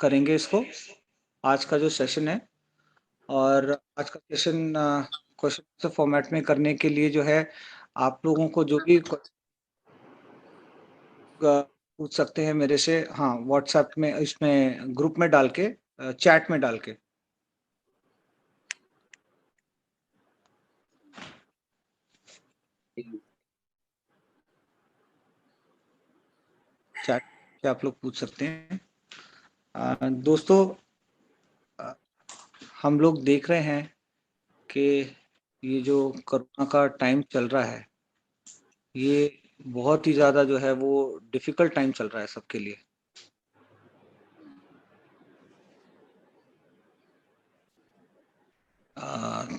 करेंगे इसको, आज का जो सेशन है। और आज का सेशन क्वेश्चन आंसर फॉर्मेट में करने के लिए जो है आप लोगों को जो भी पूछ सकते हैं मेरे से, हाँ, व्हाट्सएप में, इसमें ग्रुप में डाल के, चैट में डाल के। चैट पे आप लोग पूछ सकते हैं। दोस्तों, हम लोग देख रहे हैं कि ये जो कोरोना का टाइम चल रहा है, ये बहुत ही ज़्यादा जो है वो डिफिकल्ट टाइम चल रहा है सबके लिए।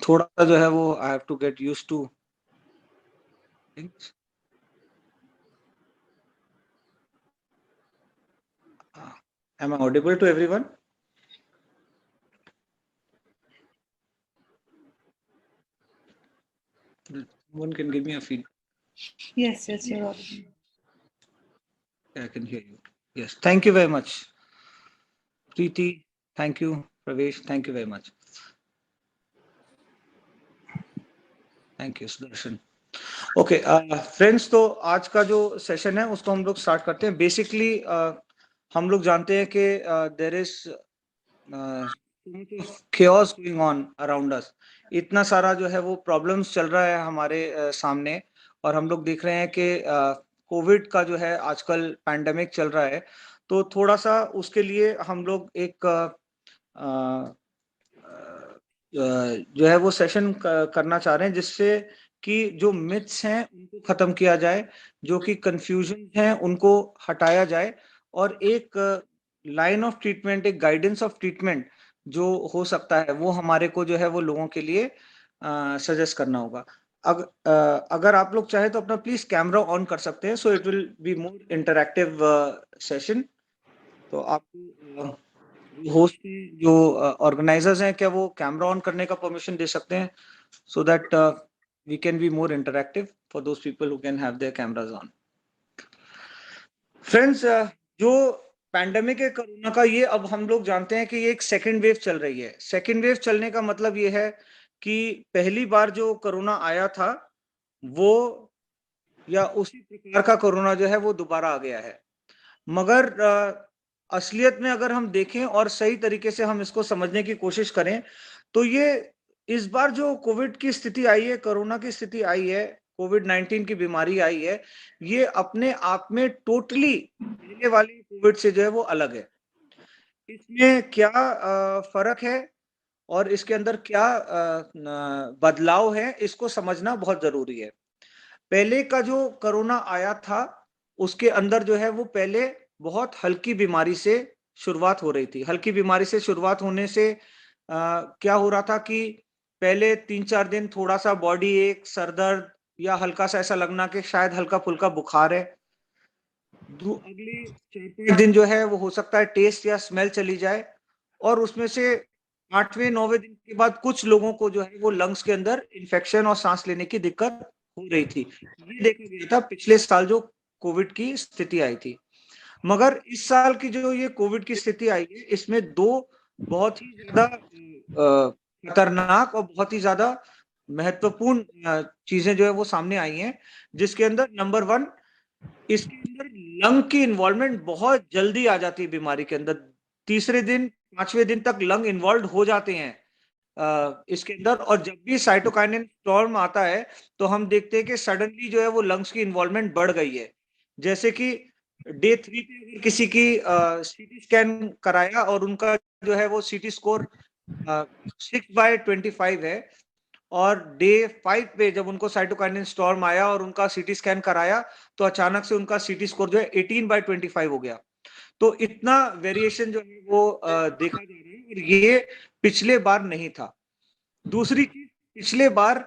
थोड़ा सा जो है वो I have to get used to things. Am I audible to everyone? One can give me a feedback. Yes, you're audible. I can hear you. Yes, thank you very much. Preeti, thank you. Pravesh, thank you very much. Thank you, Sudarshan. Okay friends, तो आज का जो session है उसको हम लोग start करते हैं। बेसिकली हम लोग जानते हैं कि there is chaos going on around us. इतना सारा जो है वो प्रॉब्लम्स चल रहा है हमारे सामने, और हम लोग देख रहे हैं कि कोविड का जो है आजकल पैंडेमिक चल रहा है। तो थोड़ा सा उसके लिए हम लोग एक जो है वो सेशन करना चाह रहे हैं, जिससे कि जो मिथ्स हैं उनको खत्म किया जाए, जो कि कंफ्यूजन हैं उनको हटाया जाए, और एक लाइन ऑफ ट्रीटमेंट, एक गाइडेंस ऑफ ट्रीटमेंट जो हो सकता है वो हमारे को जो है वो लोगों के लिए सजेस्ट करना होगा। अगर आप लोग चाहे तो अपना प्लीज कैमरा ऑन कर सकते हैं, so it will be more interactive session. तो आपको होस्ट जो ऑर्गेनाइजर्स हैं, क्या वो कैमरा ऑन करने का परमिशन दे सकते हैं, so that we can be more interactive for those people who can have their cameras on. Friends, जो पैंडेमिक है कोरोना का, ये अब हम लोग जानते हैं कि ये एक सेकेंड वेव चल रही है। सेकेंड वेव चलने का मतलब ये है कि पहली बार जो कोरोना आया था वो, या उसी प्रकार का कोरोना जो है वो दोबारा आ गया है। मगर असलियत में अगर हम देखें और सही तरीके से हम इसको समझने की कोशिश करें, तो ये इस बार जो कोविड की स्थिति आई है, कोरोना की स्थिति आई है, कोविड-19 की बीमारी आई है, ये अपने आप में टोटली पहले वाली कोविड से जो है वो अलग है। इसमें क्या फर्क है और इसके अंदर क्या बदलाव है, इसको समझना बहुत जरूरी है। पहले का जो कोरोना आया था, उसके अंदर जो है वो पहले बहुत हल्की बीमारी से शुरुआत हो रही थी। हल्की बीमारी से शुरुआत होने से क्या हो रहा था कि पहले 3-4 दिन थोड़ा सा बॉडी एक, सर दर्द, या हल्का सा ऐसा लगना कि शायद हल्का फुल्का बुखार है। अगले 4-5 दिन जो है वो हो सकता है टेस्ट या स्मेल चली जाए, और उसमें से 8वें 9वें दिन के बाद कुछ लोगों को जो है वो लंग्स के अंदर इन्फेक्शन और सांस लेने की दिक्कत हो रही थी। ये देखा गया था पिछले साल जो कोविड की स्थिति आई थी। मगर इस साल की जो ये कोविड की स्थिति आई है, इसमें दो बहुत ही ज्यादा खतरनाक और बहुत ही ज्यादा महत्वपूर्ण चीजें जो है वो सामने आई हैं, जिसके अंदर नंबर 1, इसके अंदर लंग की इन्वॉल्वमेंट बहुत जल्दी आ जाती है बीमारी के अंदर। तीसरे दिन 5वें दिन तक लंग इन्वॉल्व हो जाते हैं इसके अंदर। और जब भी साइटोकाइनिन स्टॉर्म आता है, तो हम देखते हैं कि सडनली जो है वो लंग्स की इन्वॉल्वमेंट बढ़ गई है। जैसे कि डे 3 पे अगर किसी की सीटी स्कैन कराया और उनका जो है वो सीटी स्कोर 6/25 है, और डे 5 पे जब उनको साइटोकाइनिन स्टॉर्म आया और उनका सीटी स्कैन कराया, तो अचानक से उनका सीटी स्कोर जो है 18/25 हो गया। तो इतना वेरिएशन जो है वो देखा जा रहा है, और ये पिछले बार नहीं था। दूसरी चीज, पिछले बार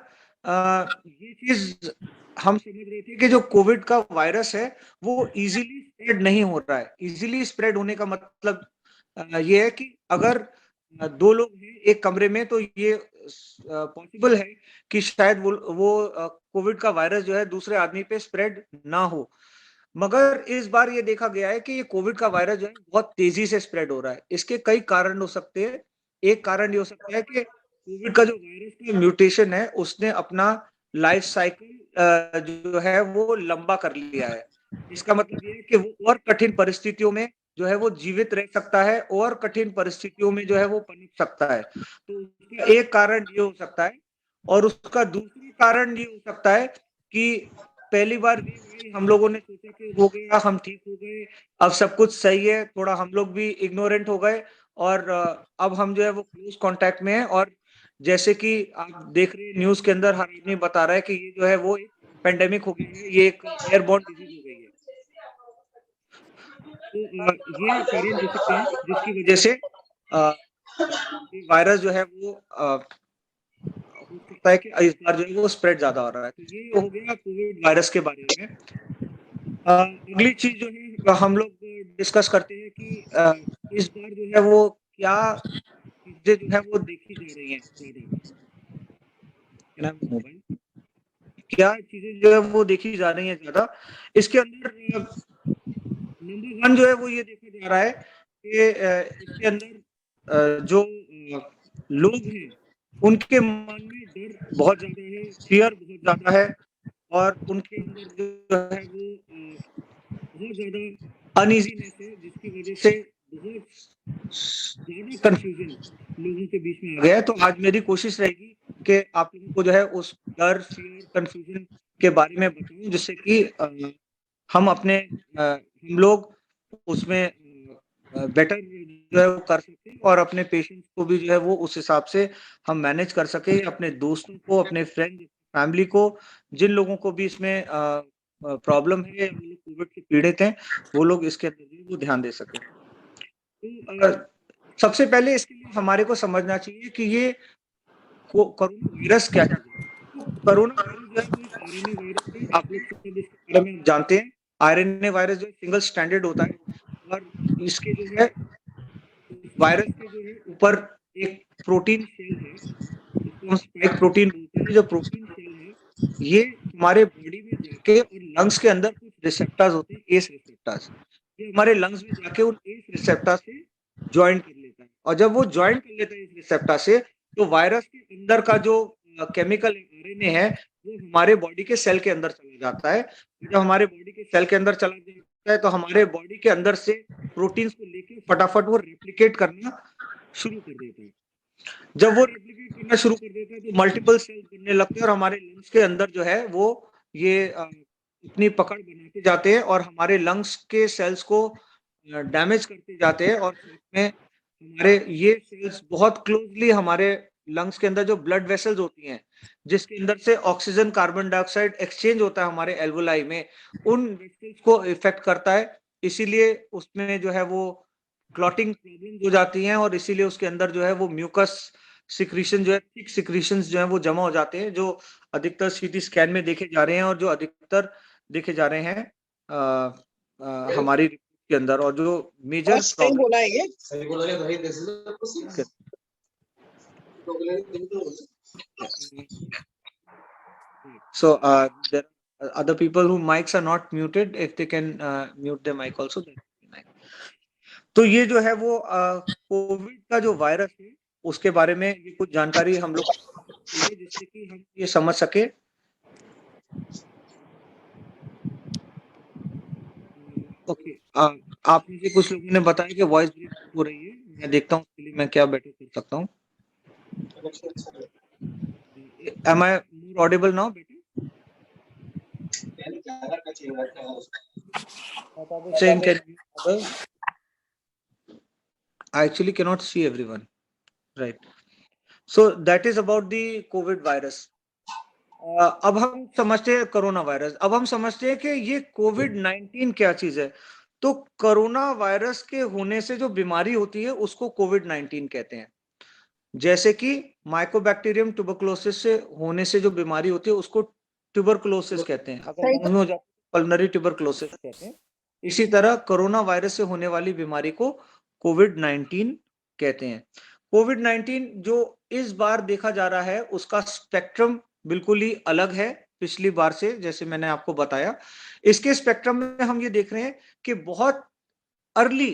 ये चीज हम समझ रहे थे कि जो कोविड का वायरस है वो इजीली स्प्रेड नहीं हो रहा है। इजीली स्प्रेड होने का मतलब ये है कि अगर दो लोग हैं एक कमरे में, तो ये पॉसिबल है कि शायद वो कोविड का वायरस जो है दूसरे आदमी पे स्प्रेड ना हो। मगर इस बार ये देखा गया है कि ये कोविड का वायरस जो है बहुत तेजी से स्प्रेड हो रहा है। इसके कई कारण हो सकते हैं। एक कारण ये हो सकता है कि कोविड का जो वायरस का म्यूटेशन है उसने अपना लाइफ साइकिल जो है वो लंबा कर लिया है। इसका मतलब ये है कि वो और कठिन परिस्थितियों में जो है वो जीवित रह सकता है और कठिन परिस्थितियों में जो है वो पनप सकता है। तो उसका एक कारण ये हो सकता है और उसका दूसरा कारण ये हो सकता है कि पहली बार हम लोगों ने सोचा कि हो गया, हम ठीक हो गए, अब सब कुछ सही है, थोड़ा हम लोग भी इग्नोरेंट हो गए और अब हम जो है वो क्लोज कांटेक्ट में हैं और जैसे कि आप देख रहे हैं न्यूज़ के अंदर हर आदमी बता रहा है कि ये जो है वो एक पेंडेमिक हो गई है, ये एक एयरबॉर्न डिजीज हो गई है। तो ये कारण हो सकते हैं जिसकी वजह से ये वायरस जो है वो हो सकता है कि इस बार जो है वो स्प्रेड ज़्यादा हो रहा है। तो ये हो गया कोविड वायरस के बारे में। अगली चीज़ जो है हम लोग डिस्कस करते हैं कि इस बार जो है वो क्या चीज़ें जो है वो देखी जा रही हैं ज़्यादा। क्या नाम है मोबाइल? क्या चीज़ें जो है वो देखी जा रही हैं ज़्यादा। इसके अंदर नंबर 1 जो है वो ये देखा जा रहा है कि इसके अंदर जो लोग हैं, उनके मन में डर बहुत ज़्यादा है, फ़ियर बहुत ज़्यादा है और उनके अंदर जो है वो बहुत ज़्यादा अनईज़ीनेस है जिसकी वज़ह से बहुत ज़्यादा कन्फ्यूज़न लोगों के बीच में आ गया है। तो आज मेरी कोशिश रहेगी कि आप लोगों को जो है उस डर, फ़ियर, कन्फ्यूज़न के बारे में बताऊँ जिससे कि हम अपने हम लोग उसमें बेटर जो है वो कर सकें और अपने पेशेंट्स को भी जो है वो उस हिसाब से हम मैनेज कर सकें। अपने दोस्तों को, अपने फ्रेंड, फैमिली को, जिन लोगों को भी इसमें प्रॉब्लम है या वो लोग कोविड से पीड़ित हैं, वो लोग इसके अंदर जो है वो ध्यान दे सकें। तो सबसे पहले इसके लिए हमारे को समझना चाहिए कि ये कोरोना वायरस क्या चीज़ है? तो कोरोना वायरस जो है वो एक आरएनए वायरस है। आप लोग शायद इसके बारे में जानते हैं। आरएनए वायरस जो है सिंगल स्ट्रैंडेड होता है और इसके जो है वायरस के जो है ऊपर एक प्रोटीन शेल है, जिसको हम स्पाइक प्रोटीन बोलते हैं। जो प्रोटीन शेल है, ये हमारे बॉडी में जाके और लंग्स के अंदर कुछ रिसेप्टर्स होते हैं, एस रिसेप्टर्स। ये हमारे लंग्स में जाके उन एस रिसेप्टर से जॉइन कर लेता है और जब वो जॉइन कर लेता है इस रिसेप्टर से, तो वायरस के अंदर का जो केमिकल आरएनए है, वो हमारे बॉडी के सेल के अंदर चला जाता है। जब हमारे बॉडी के सेल के अंदर चला जाता है, तो हमारे बॉडी के अंदर से प्रोटीन्स को लेके फटाफट वो रेप्लिकेट करना शुरू कर देता है। जब वो रेप्लिकेट करना शुरू कर देता है, तो मल्टीपल सेल्स बनने लगते हैं और हमारे लंग्स के अंदर जो है वो ये अपनी पकड़ बनाते जाते हैं और हमारे लंग्स के सेल्स को डैमेज करते जाते हैं और साथ में हमारे ये सेल्स बहुत क्लोजली हमारे लंग्स के अंदर जो ब्लड वेसल्स होती हैं, जिसके अंदर से ऑक्सीजन, कार्बन डाइऑक्साइड एक्सचेंज होता है हमारे एल्वोलाई में, उन वेसल्स को इफेक्ट करता है। इसीलिए उसमें जो है वो क्लॉटिंग प्रॉब्लम्स हो जाती हैं और इसीलिए उसके अंदर जो है वो म्यूकस सिक्रीशन जो है, थिक सिक्रीशंस जो है वो जमा हो जाते हैं, जो अधिकतर सीटी स्कैन में देखे जा रहे हैं और जो अधिकतर देखे जा रहे हैं हमारी रिपोर्ट के अंदर और जो मेजर सही प्रॉब्लम बोला है ये सही बोला है भाई जैसे so there are other people who mics are not muted, if they can mute their mic also, that would be nice. तो ये जो है वो कोविड का जो वायरस है उसके बारे में ये कुछ जानकारी हम लोग चाहिए जिससे कि हम ये समझ सके। ओके, आप मुझे कुछ लोगों ने बताया कि वॉइस ब्रेक हो रही है, मैं देखता हूँ उसके लिए मैं क्या बेटर कर सकता हूँ। Am I more audible now? Saying can you others? I actually cannot see everyone. Right. So that is about the COVID virus. अब हम समझते हैं कोरोना वायरस। अब हम समझते हैं कि ये कोविड-19 क्या चीज है। तो कोरोना वायरस के होने से जो बीमारी होती है उसको कोविड-19 कहते हैं। जैसे कि माइकोबैक्टीरियम ट्यूबरकुलोसिस से होने से जो बीमारी होती है उसको ट्यूबरकुलोसिस कहते हैं। अगर लंग्स में हो जाए पल्मोनरी ट्यूबरकुलोसिस कहते हैं। इसी तरह कोरोना वायरस से होने वाली बीमारी को कोविड-19 कहते हैं। कोविड-19 जो इस बार देखा जा रहा है उसका स्पेक्ट्रम बिल्कुल ही अलग है। पिछली बार से, जैसे मैंने आपको बताया। इसके स्पेक्ट्रम में हम ये देख रहे हैं कि बहुत अर्ली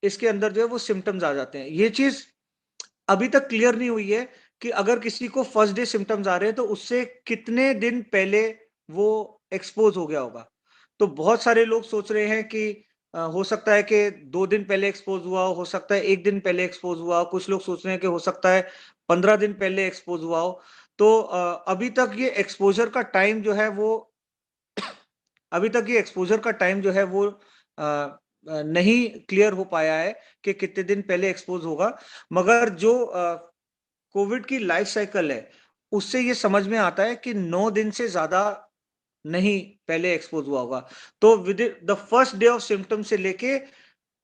इसके अंदर जो है वो सिम्टम्स आ जाते हैं। ये चीज अभी तक क्लियर नहीं हुई है कि अगर किसी को फर्स्ट डे सिम्टम्स आ रहे हैं तो उससे कितने दिन पहले वो एक्सपोज हो गया होगा। तो बहुत सारे लोग सोच रहे हैं कि हो सकता है कि 2 दिन पहले एक्सपोज हुआ हो सकता है 1 दिन पहले एक्सपोज हुआ हो, कुछ लोग सोच रहे हैं कि हो सकता है 15 दिन पहले एक्सपोज हुआ हो। तो अभी तक ये एक्सपोजर का टाइम जो है वो अभी तक ये एक्सपोजर का टाइम जो है वो नहीं क्लियर हो पाया है कि कितने दिन पहले एक्सपोज होगा। मगर जो कोविड की लाइफ साइकिल है उससे ये समझ में आता है कि 9 दिन से ज्यादा नहीं पहले एक्सपोज हुआ होगा। तो with the first day of symptom से लेके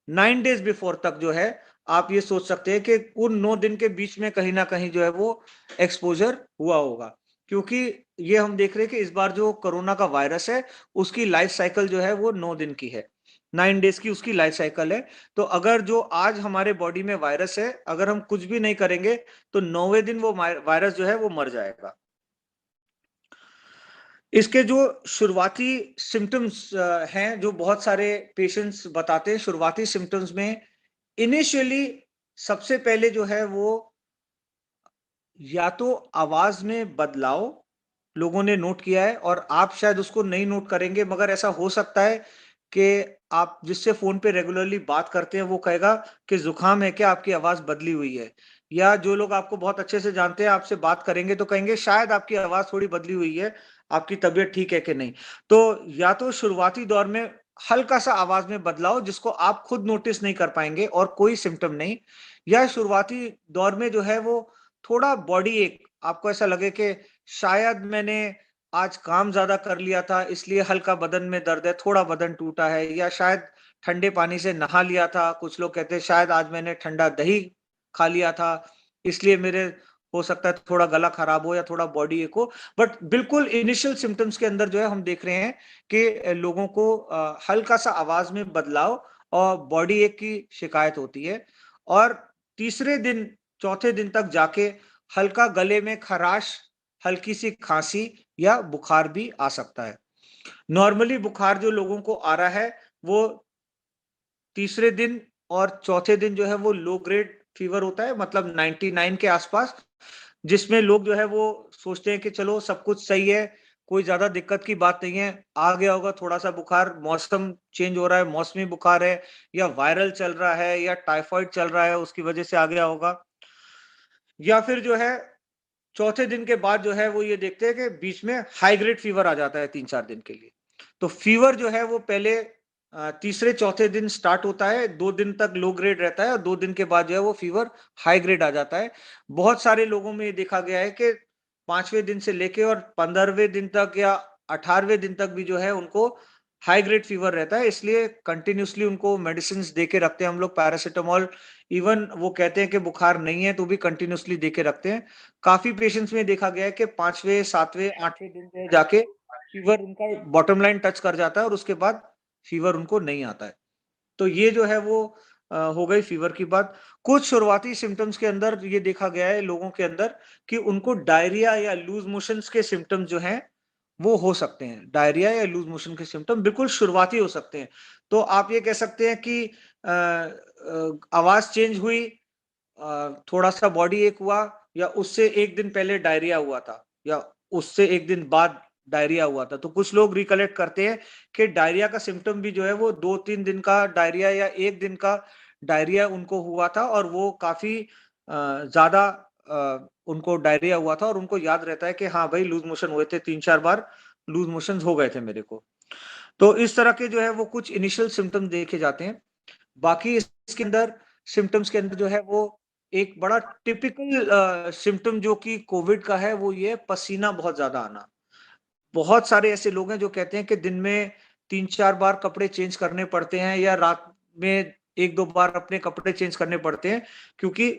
9 डेज बिफोर तक जो है आप ये सोच सकते हैं कि उन 9 दिन के बीच में कहीं ना कहीं जो है वो एक्सपोजर हुआ होगा। क्योंकि ये हम देख रहे हैं कि इस बार जो कोरोना का वायरस है उसकी लाइफ साइकिल जो है वो 9 दिन की है, 9 डेज की उसकी लाइफ साइकिल है। तो अगर जो आज हमारे बॉडी में वायरस है, अगर हम कुछ भी नहीं करेंगे तो 9वें दिन वो वायरस जो है वो मर जाएगा। इसके जो शुरुआती सिम्टम्स हैं, जो बहुत सारे पेशेंट्स बताते हैं, शुरुआती सिम्टम्स में इनिशियली सबसे पहले जो है वो या तो आवाज में बदलाव लोगों ने नोट किया है, और आप शायद उसको नहीं नोट करेंगे मगर ऐसा हो सकता है कि आप जिससे फोन पे रेगुलरली बात करते हैं वो कहेगा कि जुकाम है क्या, आपकी आवाज बदली हुई है। या जो लोग आपको बहुत अच्छे से जानते हैं आपसे बात करेंगे तो कहेंगे शायद आपकी आवाज थोड़ी बदली हुई है, आपकी तबीयत ठीक है कि नहीं। तो या तो शुरुआती दौर में हल्का सा आवाज में बदलाव जिसको आप खुद नोटिस नहीं कर पाएंगे और कोई सिम्टम नहीं, या शुरुआती दौर में जो है वो थोड़ा बॉडी एक, आपको ऐसा लगे कि शायद मैंने आज काम ज्यादा कर लिया था इसलिए हल्का बदन में दर्द है, थोड़ा बदन टूटा है, या शायद ठंडे पानी से नहा लिया था। कुछ लोग कहते हैं शायद आज मैंने ठंडा दही खा लिया था इसलिए मेरे हो सकता है थोड़ा गला खराब हो या थोड़ा बॉडी एक हो। बट बिल्कुल इनिशियल सिम्टम्स के अंदर जो है हम देख रहे हैं कि लोगों को हल्का सा आवाज में बदलाव और बॉडी एक की शिकायत होती है। और तीसरे दिन चौथे दिन तक जाके हल्का गले में खराश, हल्की सी खांसी या बुखार भी आ सकता है। नॉर्मली बुखार जो लोगों को आ रहा है वो तीसरे दिन और चौथे दिन जो है वो लो ग्रेड फीवर होता है, मतलब 99 के आसपास, जिसमें लोग जो है वो सोचते हैं कि चलो सब कुछ सही है, कोई ज्यादा दिक्कत की बात नहीं है, आ गया होगा थोड़ा सा बुखार, मौसम चेंज हो रहा है, मौसमी बुखार है, या वायरल चल रहा है, या टाइफाइड चल रहा है उसकी वजह से आ गया होगा। या फिर जो है चौथे दिन के बाद जो है वो ये देखते हैं कि बीच में हाई ग्रेड फीवर आ जाता है 3-4 दिन के लिए। तो फीवर जो है वो पहले तीसरे चौथे दिन स्टार्ट होता है, 2 दिन तक लो ग्रेड रहता है और 2 दिन के बाद जो है वो फीवर हाई ग्रेड आ जाता है। बहुत सारे लोगों में ये देखा गया है कि 5वें दिन से लेके और 15वें दिन तक या 18वें दिन तक भी जो है उनको हाई ग्रेड फीवर रहता है, इसलिए कंटिन्यूसली उनको मेडिसिन दे के रखते हैं हम लोग, पैरासिटामोल। इवन वो कहते हैं कि बुखार नहीं है तो भी कंटिन्यूसली दे के रखते हैं। काफी पेशेंट्स में देखा गया है कि 5वें 7वें 8वें दिन में जाके फीवर उनका बॉटम लाइन टच कर जाता है और उसके बाद फीवर उनको नहीं आता है। तो ये जो है वो हो गई फीवर की बात। कुछ शुरुआती सिम्टम्स के अंदर ये देखा गया है लोगों के अंदर कि उनको डायरिया या लूज मोशंस के सिम्टम्स जो हैं वो हो सकते हैं। डायरिया या लूज मोशन के सिम्टम बिल्कुल शुरुआती हो सकते हैं। तो आप ये कह सकते हैं कि आवाज चेंज हुई, थोड़ा सा बॉडी एक हुआ, या उससे 1 दिन पहले डायरिया हुआ था, या उससे 1 दिन बाद डायरिया हुआ था। तो कुछ लोग रिकलेक्ट करते हैं कि डायरिया का सिम्टम भी जो है वो 2-3 दिन का डायरिया या 1 दिन का डायरिया उनको हुआ था, और वो काफी ज्यादा उनको डायरिया हुआ था और उनको याद रहता है कि हाँ भाई लूज मोशन हुए थे, 3-4 बार लूज मोशन हो गए थे मेरे को। तो इस तरह के जो है वो कुछ इनिशियल सिम्टम देखे जाते हैं। बाकी इसके अंदर सिम्टम्स के अंदर जो है वो एक बड़ा टिपिकल सिम्टम जो कि कोविड का है वो ये पसीना बहुत ज्यादा आना। बहुत सारे ऐसे लोग हैं जो कहते हैं कि दिन में 3-4 बार कपड़े चेंज करने पड़ते हैं, या रात में 1-2 बार अपने कपड़े चेंज करने पड़ते हैं, क्योंकि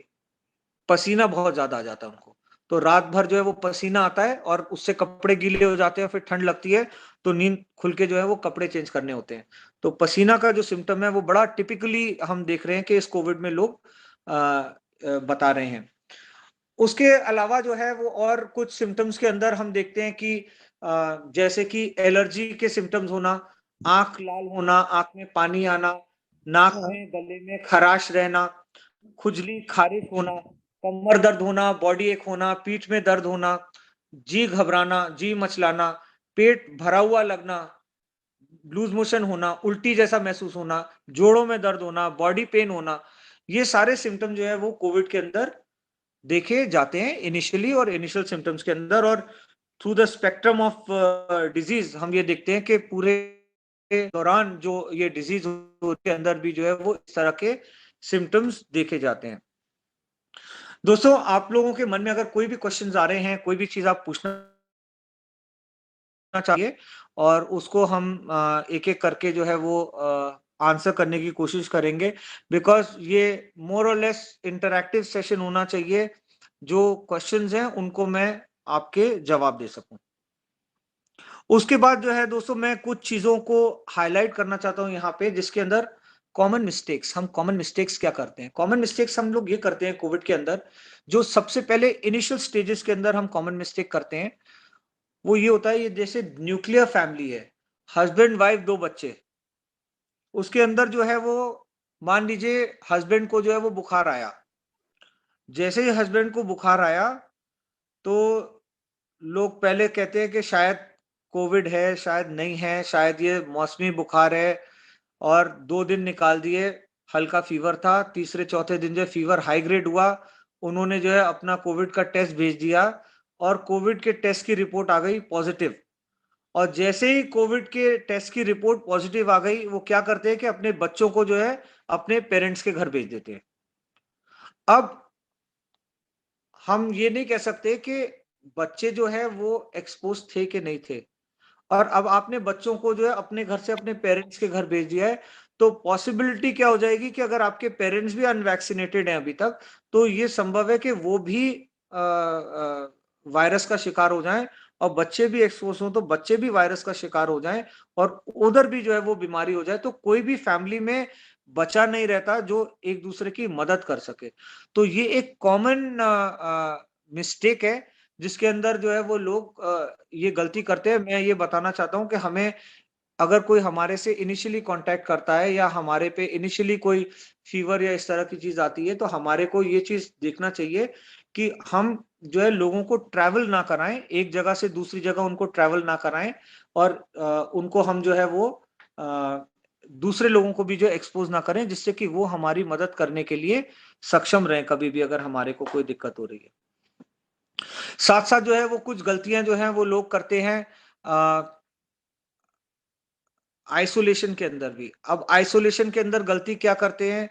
पसीना बहुत ज्यादा आ जाता है उनको। तो रात भर जो है वो पसीना आता है और उससे कपड़े गीले हो जाते हैं, फिर ठंड लगती है तो नींद खुल के जो है वो कपड़े चेंज करने होते हैं। तो पसीना का जो सिम्टम है वो बड़ा टिपिकली हम देख रहे हैं कि इस कोविड में लोग बता रहे हैं। उसके अलावा जो है वो और कुछ सिम्टम्स के अंदर हम देखते हैं कि जैसे कि एलर्जी के सिम्टम्स होना, आंख लाल होना, आंख में पानी आना, नाक में गले में खराश रहना, खुजली खारिश होना, कमर दर्द होना, बॉडी एक होना, पीठ में दर्द होना, जी घबराना, जी मचलाना, पेट भरा हुआ लगना, लूज मोशन होना, उल्टी जैसा महसूस होना, जोड़ों में दर्द होना, बॉडी पेन होना, ये सारे सिम्टम जो है वो कोविड के अंदर देखे जाते हैं इनिशियली और इनिशियल सिम्टम्स के अंदर। और through the spectrum of disease हम ये देखते हैं कि पूरे दौरान जो ये डिजीज होती है अंदर भी जो है वो इस तरह के सिम्टम्स देखे जाते हैं। दोस्तों, आप लोगों के मन में अगर कोई भी क्वेश्चंस आ रहे हैं, कोई भी चीज आप पूछना चाहिए और उसको हम एक एक करके जो है वो आंसर करने की कोशिश करेंगे, बिकॉज ये मोर और लेस इंटरैक्टिव सेशन होना चाहिए। जो क्वेश्चंस हैं उनको मैं आपके जवाब दे सकूं। उसके बाद जो है दोस्तों, मैं कुछ चीजों को हाईलाइट करना चाहता हूं यहाँ पे, जिसके अंदर कॉमन मिस्टेक्स, हम कॉमन मिस्टेक्स क्या करते हैं। कॉमन मिस्टेक्स हम लोग ये करते हैं कोविड के अंदर, जो सबसे पहले इनिशियल स्टेजेस के अंदर हम कॉमन मिस्टेक करते हैं, वो ये होता है, ये जैसे न्यूक्लियर फैमिली है, हस्बैंड वाइफ दो बच्चे, उसके अंदर जो है वो मान लीजिए हस्बैंड को जो है वो बुखार आया। जैसे ही हस्बैंड को बुखार आया तो लोग पहले कहते हैं कि शायद कोविड है, शायद नहीं है, शायद ये मौसमी बुखार है, और 2 दिन निकाल दिए, हल्का फीवर था। तीसरे चौथे दिन जो फीवर हाई ग्रेड हुआ, उन्होंने जो है अपना कोविड का टेस्ट भेज दिया और कोविड के टेस्ट की रिपोर्ट आ गई पॉजिटिव। और जैसे ही कोविड के टेस्ट की रिपोर्ट पॉजिटिव आ गई, वो क्या करते हैं कि अपने बच्चों को जो है अपने पेरेंट्स के घर भेज देते हैं। अब हम ये नहीं कह सकते कि बच्चे जो है वो एक्सपोज थे कि नहीं थे, और अब आपने बच्चों को जो है अपने घर से अपने पेरेंट्स के घर भेज दिया है, तो पॉसिबिलिटी क्या हो जाएगी कि अगर आपके पेरेंट्स भी अनवैक्सीनेटेड हैं अभी तक, तो ये संभव है कि वो भी वायरस का शिकार हो जाएं, और बच्चे भी एक्सपोज हों तो बच्चे भी वायरस का शिकार हो जाएं, और उधर भी जो है वो बीमारी हो जाए, तो कोई भी फैमिली में बचा नहीं रहता जो एक दूसरे की मदद कर सके। तो ये एक कॉमन मिस्टेक है जिसके अंदर जो है वो लोग ये गलती करते हैं। मैं ये बताना चाहता हूँ कि हमें, अगर कोई हमारे से इनिशियली कांटेक्ट करता है या हमारे पे इनिशियली कोई फीवर या इस तरह की चीज आती है, तो हमारे को ये चीज देखना चाहिए कि हम जो है लोगों को ट्रैवल ना कराएं, एक जगह से दूसरी जगह उनको ट्रैवल ना कराएं, और उनको हम जो है वो दूसरे लोगों को भी जो एक्सपोज ना करें, जिससे कि वो हमारी मदद करने के लिए सक्षम रहें कभी भी अगर हमारे को कोई दिक्कत हो रही है। साथ साथ जो है वो कुछ गलतियां जो हैं वो लोग करते हैं आइसोलेशन के अंदर भी। अब आइसोलेशन के अंदर गलती क्या करते हैं,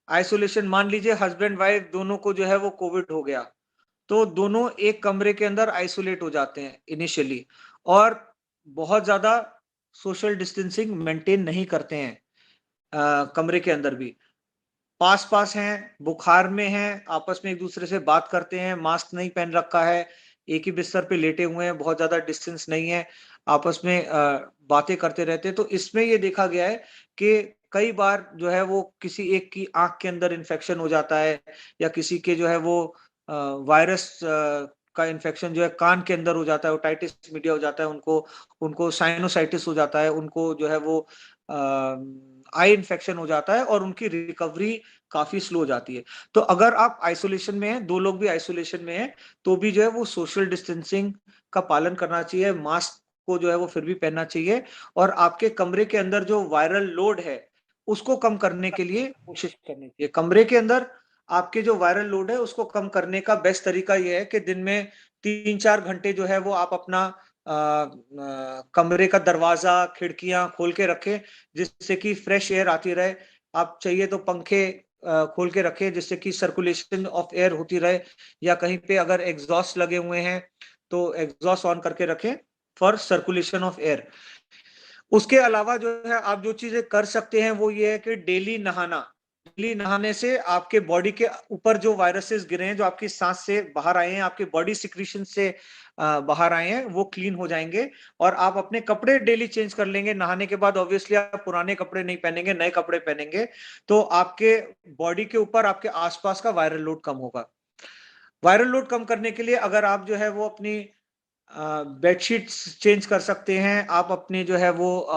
आइसोलेशन, मान लीजिए हस्बैंड वाइफ दोनों को जो है वो कोविड हो गया, तो दोनों एक कमरे के अंदर आइसोलेट हो जाते हैं इनिशियली, और बहुत ज्यादा सोशल डिस्टेंसिंग मेंटेन नहीं करते हैं कमरे के अंदर भी। पास पास हैं, बुखार में हैं, आपस में एक दूसरे से बात करते हैं, मास्क नहीं पहन रखा है, एक ही बिस्तर पे लेटे हुए हैं, बहुत ज्यादा डिस्टेंस नहीं है, आपस में बातें करते रहते हैं। तो इसमें ये देखा गया है कि कई बार जो है वो किसी एक की आंख के अंदर इन्फेक्शन हो जाता है, या किसी के जो है वो वायरस का इन्फेक्शन जो है कान के अंदर हो जाता है, ओटाइटिस मीडिया हो जाता है, उनको उनको साइनोसाइटिस हो जाता है, उनको जो है वो आई इन्फेक्शन हो जाता है, और उनकी रिकवरी काफी स्लो हो जाती है। तो अगर आप आइसोलेशन में हैं, दो लोग भी आइसोलेशन में हैं, तो भी जो है वो सोशल डिस्टेंसिंग का पालन करना चाहिए, मास्क को जो है वो फिर भी पहनना चाहिए, और आपके कमरे के अंदर जो वायरल लोड है उसको कम करने के लिए कोशिश करनी चाहिए। कमरे के अंदर आपके जो वायरल लोड है उसको कम करने का बेस्ट तरीका यह है कि दिन में 3-4 घंटे जो है वो आप अपना कमरे का दरवाजा खिड़कियां खोल के रखें, जिससे कि फ्रेश एयर आती रहे। आप चाहिए तो पंखे खोल के रखें, जिससे कि सर्कुलेशन ऑफ एयर होती रहे, या कहीं पे अगर एग्जॉस्ट लगे हुए हैं तो एग्जॉस्ट ऑन करके रखें फॉर सर्कुलेशन ऑफ एयर। उसके अलावा जो है आप जो चीजें कर सकते हैं वो ये है कि डेली नहाना। डेली नहाने से आपके बॉडी के ऊपर जो वायरसेस गिरे हैं, जो आपकी सांस से बाहर आए हैं, आपके बॉडी सिक्रीशन से बाहर आए हैं, वो क्लीन हो जाएंगे। और आप अपने कपड़े डेली चेंज कर लेंगे नहाने के बाद। ऑब्वियसली आप पुराने कपड़े नहीं पहनेंगे, नए कपड़े पहनेंगे, तो आपके बॉडी के ऊपर आपके आसपास का वायरल लोड कम होगा। वायरल लोड कम करने के लिए अगर आप जो है वो अपनी बेडशीट्स चेंज कर सकते हैं, आप अपने जो है वो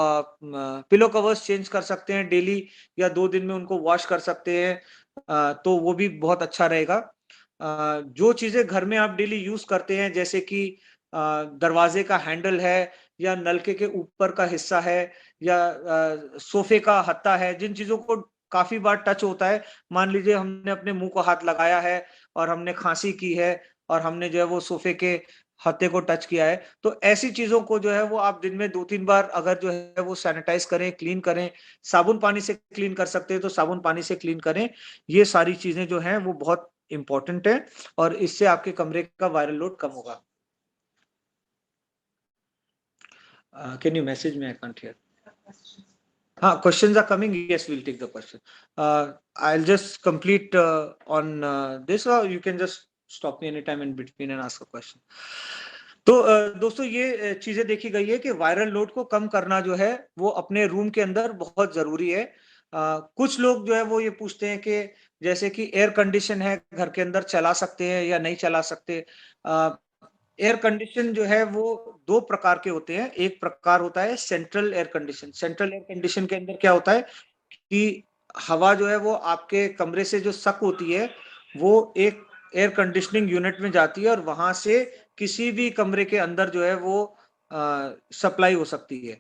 पिलो कवर्स चेंज कर सकते हैं डेली, या 2 दिन में उनको वॉश कर सकते हैं, तो वो भी बहुत अच्छा रहेगा। जो चीज़ें घर में आप डेली यूज़ करते हैं, जैसे कि दरवाजे का हैंडल है, या नलके के ऊपर का हिस्सा है, या सोफे का हत्था है, जिन चीज़ों को काफ़ी बार टच होता है, मान लीजिए हमने अपने मुँह को हाथ लगाया है और हमने खाँसी की है और हमने जो है वो सोफे के हत्थे को टच किया है, तो ऐसी चीज़ों को जो है वो आप दिन में 2-3 बार अगर जो है वो सैनिटाइज़ करें, क्लीन करें, साबुन पानी से क्लीन कर सकते हैं तो साबुन पानी से क्लीन करें। ये सारी चीज़ें जो हैं वो बहुत इम्पोर्टेंट है, और इससे आपके कमरे का वायरल लोड कम होगा। Can you message me? I can't hear. Questions are coming. Yes, we'll take the question. I'll just complete on this, or you can just stop me anytime in between and ask a question. तो दोस्तों, ये चीजें देखी गई है कि viral load को कम करना जो है वो अपने रूम के अंदर बहुत जरूरी है। कुछ लोग जो है वो ये पूछते हैं कि जैसे कि एयर कंडीशन है, घर के अंदर चला सकते हैं या नहीं चला सकते। एयर कंडीशन जो है वो 2 प्रकार के होते हैं। एक प्रकार होता है central air condition. Central air condition के अंदर क्या होता है कि हवा जो है वो आपके कमरे से जो सक होती है, वो एक एयर कंडीशनिंग यूनिट में जाती है और वहां से किसी भी कमरे के अंदर जो है वो सप्लाई हो सकती है।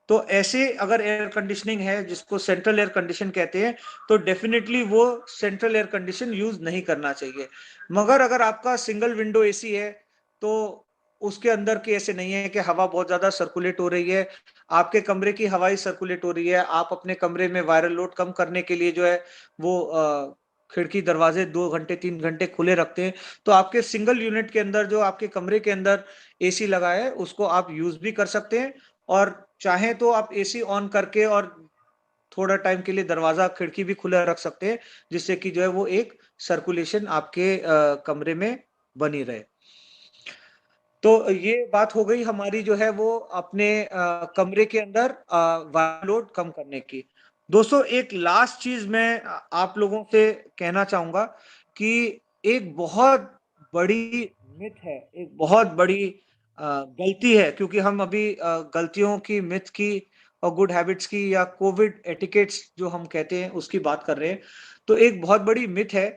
तो ऐसे अगर एयर कंडीशनिंग है जिसको सेंट्रल एयर कंडीशन कहते हैं, तो डेफिनेटली वो सेंट्रल एयर कंडीशन यूज नहीं करना चाहिए। मगर अगर आपका सिंगल विंडो एसी है, तो उसके अंदर के ऐसे नहीं है कि हवा बहुत ज्यादा सर्कुलेट हो रही है, आपके कमरे की हवा ही सर्कुलेट हो रही है। आप अपने कमरे में वायरल लोड कम करने के लिए जो है वो खिड़की दरवाजे 2 घंटे 3 घंटे खुले रखते हैं, तो आपके सिंगल यूनिट के अंदर जो आपके कमरे के अंदर एसी लगा है उसको आप यूज भी कर सकते हैं। और चाहे तो आप एसी ऑन करके और थोड़ा टाइम के लिए दरवाजा खिड़की भी खुला रख सकते हैं, जिससे कि जो है वो एक सर्कुलेशन आपके कमरे में बनी रहे। तो ये बात हो गई हमारी जो है वो अपने कमरे के अंदर वायरल लोड कम करने की। दोस्तों, एक लास्ट चीज मैं आप लोगों से कहना चाहूंगा कि एक बहुत बड़ी मिथ है, एक बहुत बड़ी गलती है, क्योंकि हम अभी गलतियों की, मिथ की और गुड हैबिट्स की या कोविड एटिकेट्स जो हम कहते हैं उसकी बात कर रहे हैं। तो एक बहुत बड़ी मिथ है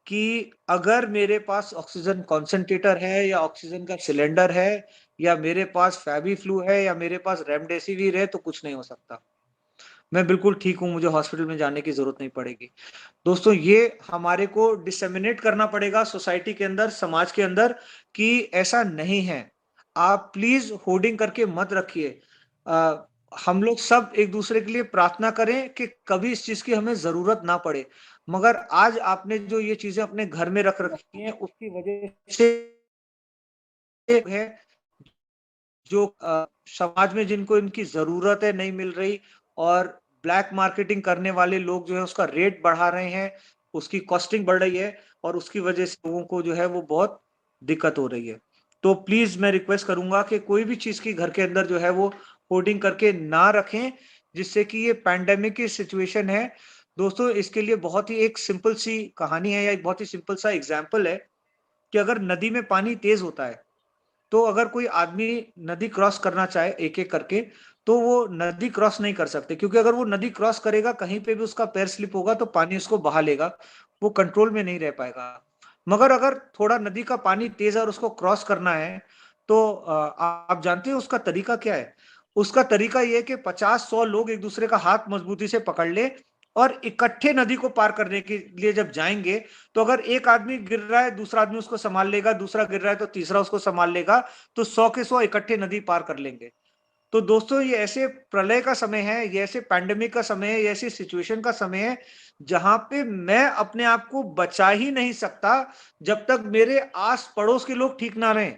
कि अगर मेरे पास ऑक्सीजन कॉन्सेंट्रेटर है या ऑक्सीजन का सिलेंडर है या मेरे पास फेविफ्लू है या मेरे पास रेमडेसिविर है तो कुछ नहीं हो सकता, मैं बिल्कुल ठीक हूं, मुझे हॉस्पिटल में जाने की जरूरत नहीं पड़ेगी। दोस्तों, ये हमारे को डिसेमिनेट करना पड़ेगा सोसाइटी के अंदर, समाज के अंदर, कि ऐसा नहीं है। आप प्लीज होर्डिंग करके मत रखिए। हम लोग सब एक दूसरे के लिए प्रार्थना करें कि कभी इस चीज की हमें जरूरत ना पड़े। मगर आज आपने जो ये चीजें अपने घर में रख रखी हैं उसकी वजह से है जो समाज में जिनको इनकी जरूरत है नहीं मिल रही, और ब्लैक मार्केटिंग करने वाले लोग जो है उसका रेट बढ़ा रहे हैं, उसकी कॉस्टिंग बढ़ रही है, और उसकी वजह से लोगों को जो है वो बहुत दिक्कत हो रही है। तो प्लीज मैं रिक्वेस्ट करूंगा कि कोई भी चीज की घर के अंदर जो है वो होर्डिंग करके ना रखें, जिससे कि ये पैंडेमिक की सिचुएशन है। दोस्तों, इसके लिए बहुत ही एक सिंपल सी कहानी है या एक बहुत ही सिंपल सा एग्जाम्पल है कि अगर नदी में पानी तेज होता है, तो अगर कोई आदमी नदी क्रॉस करना चाहे एक एक करके, तो वो नदी क्रॉस नहीं कर सकते, क्योंकि अगर वो नदी क्रॉस करेगा कहीं पे भी उसका पैर स्लिप होगा तो पानी उसको बहा लेगा, वो कंट्रोल में नहीं रह पाएगा। मगर अगर थोड़ा नदी का पानी तेज है और उसको क्रॉस करना है, तो आप जानते हैं उसका तरीका क्या है? उसका तरीका ये है कि 50-100 लोग एक दूसरे का हाथ मजबूती से पकड़ ले और इकट्ठे नदी को पार करने के लिए जब जाएंगे, तो अगर एक आदमी गिर रहा है दूसरा आदमी उसको संभाल लेगा, दूसरा गिर रहा है तो तीसरा उसको संभाल लेगा, तो 100 के 100 इकट्ठे नदी पार कर लेंगे। तो दोस्तों, ये ऐसे प्रलय का समय है, ये ऐसे पैंडेमिक का समय है, ये ऐसी सिचुएशन का समय है जहां पे मैं अपने आप को बचा ही नहीं सकता जब तक मेरे आस पड़ोस के लोग ठीक ना रहें।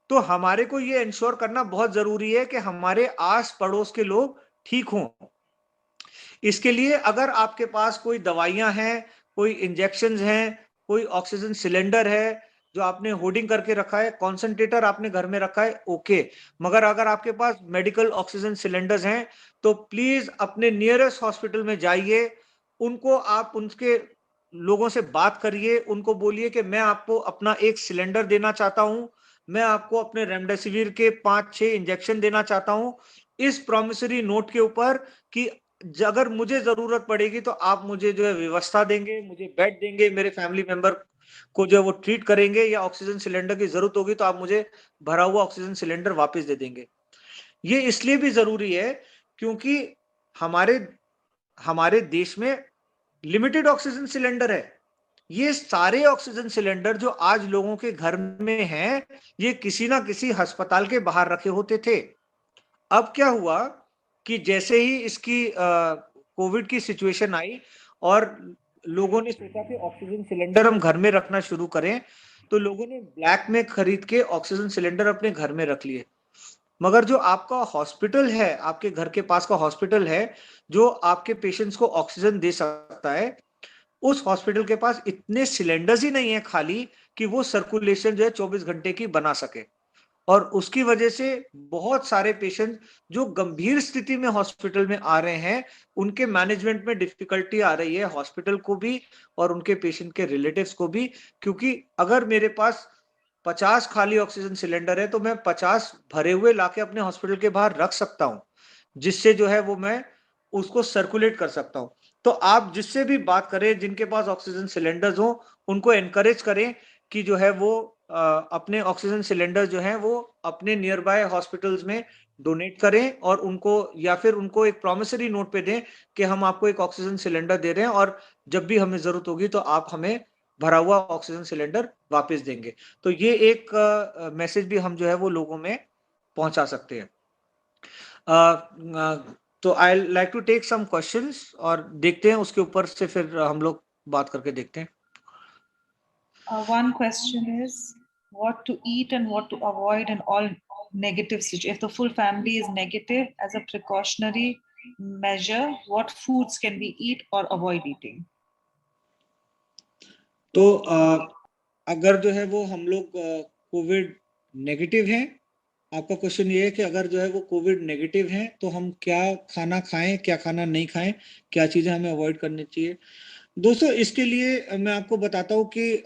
तो हमारे को ये इंश्योर करना बहुत जरूरी है कि हमारे आस पड़ोस के लोग ठीक हों। इसके लिए अगर आपके पास कोई दवाइयां हैं, कोई इंजेक्शंस हैं, कोई ऑक्सीजन सिलेंडर है जो आपने होर्डिंग करके रखा है, कॉन्सेंट्रेटर आपने घर में रखा है, ओके। मगर अगर आपके पास मेडिकल ऑक्सीजन सिलेंडर्स हैं, तो प्लीज अपने नियरेस्ट हॉस्पिटल में जाइए, उनको आप उनके लोगों से बात करिए, उनको बोलिए कि मैं आपको अपना एक सिलेंडर देना चाहता हूं, मैं आपको अपने रेमडेसिविर के 5-6 इंजेक्शन देना चाहता हूं इस प्रॉमिसरी नोट के ऊपर कि अगर मुझे जरूरत पड़ेगी तो आप मुझे जो है व्यवस्था देंगे, मुझे बेड देंगे, मेरे फैमिली मेंबर को जो है वो ट्रीट करेंगे, या ऑक्सीजन सिलेंडर की जरूरत होगी तो आप मुझे भरा हुआ ऑक्सीजन सिलेंडर वापस दे देंगे। ये इसलिए भी जरूरी है क्योंकि हमारे हमारे देश में लिमिटेड ऑक्सीजन सिलेंडर है। ये सारे ऑक्सीजन सिलेंडर जो आज लोगों के घर में हैं, ये किसी ना किसी अस्पताल के बाहर रखे होते थे। अब क्या हुआ कि जैसे ही इसकी कोविड की सिचुएशन आई और लोगों ने सोचा कि ऑक्सीजन सिलेंडर हम घर में रखना शुरू करें, तो लोगों ने ब्लैक में खरीद के ऑक्सीजन सिलेंडर अपने घर में रख लिए। मगर जो आपका हॉस्पिटल है, आपके घर के पास का हॉस्पिटल है जो आपके पेशेंट्स को ऑक्सीजन दे सकता है, उस हॉस्पिटल के पास इतने सिलेंडर्स ही नहीं है खाली कि वो सर्कुलेशन जो है 24 घंटे की बना सके। और उसकी वजह से बहुत सारे पेशेंट जो गंभीर स्थिति में हॉस्पिटल में आ रहे हैं, उनके मैनेजमेंट में डिफिकल्टी आ रही है हॉस्पिटल को भी और उनके पेशेंट के रिलेटिव्स को भी। क्योंकि अगर मेरे पास 50 खाली ऑक्सीजन सिलेंडर है तो मैं 50 भरे हुए लाके अपने हॉस्पिटल के बाहर रख सकता हूं, जिससे जो है वो मैं उसको सर्कुलेट कर सकता हूं। तो आप जिससे भी बात करें जिनके पास ऑक्सीजन सिलेंडर्स हो, उनको एनकरेज करें कि जो है वो अपने ऑक्सीजन सिलेंडर जो है वो अपने नियर बाय हॉस्पिटल्स में डोनेट करें और उनको या फिर उनको एक प्रॉमिसरी नोट पे दें कि हम आपको एक ऑक्सीजन सिलेंडर दे रहे हैं और जब भी हमें जरूरत होगी तो आप हमें भरा हुआ ऑक्सीजन सिलेंडर वापस देंगे। तो ये एक मैसेज भी हम जो है वो लोगों में पहुंचा सकते हैं। तो I like to take some questions और देखते हैं उसके ऊपर से फिर हम लोग बात करके देखते हैं। One question is what to eat and what to avoid in all negative situations. If the full family is negative, as a precautionary measure, what foods can we eat or avoid eating? तो अगर जो है वो हम लोग Covid negative हैं, आपका question ये है कि अगर जो है वो कोविड नेगेटिव हैं तो हम क्या खाना खाएं, क्या खाना नहीं खाएं, क्या चीजें हमें अवॉइड करनी चाहिए। दोस्तों, इसके लिए मैं आपको बताता हूँ कि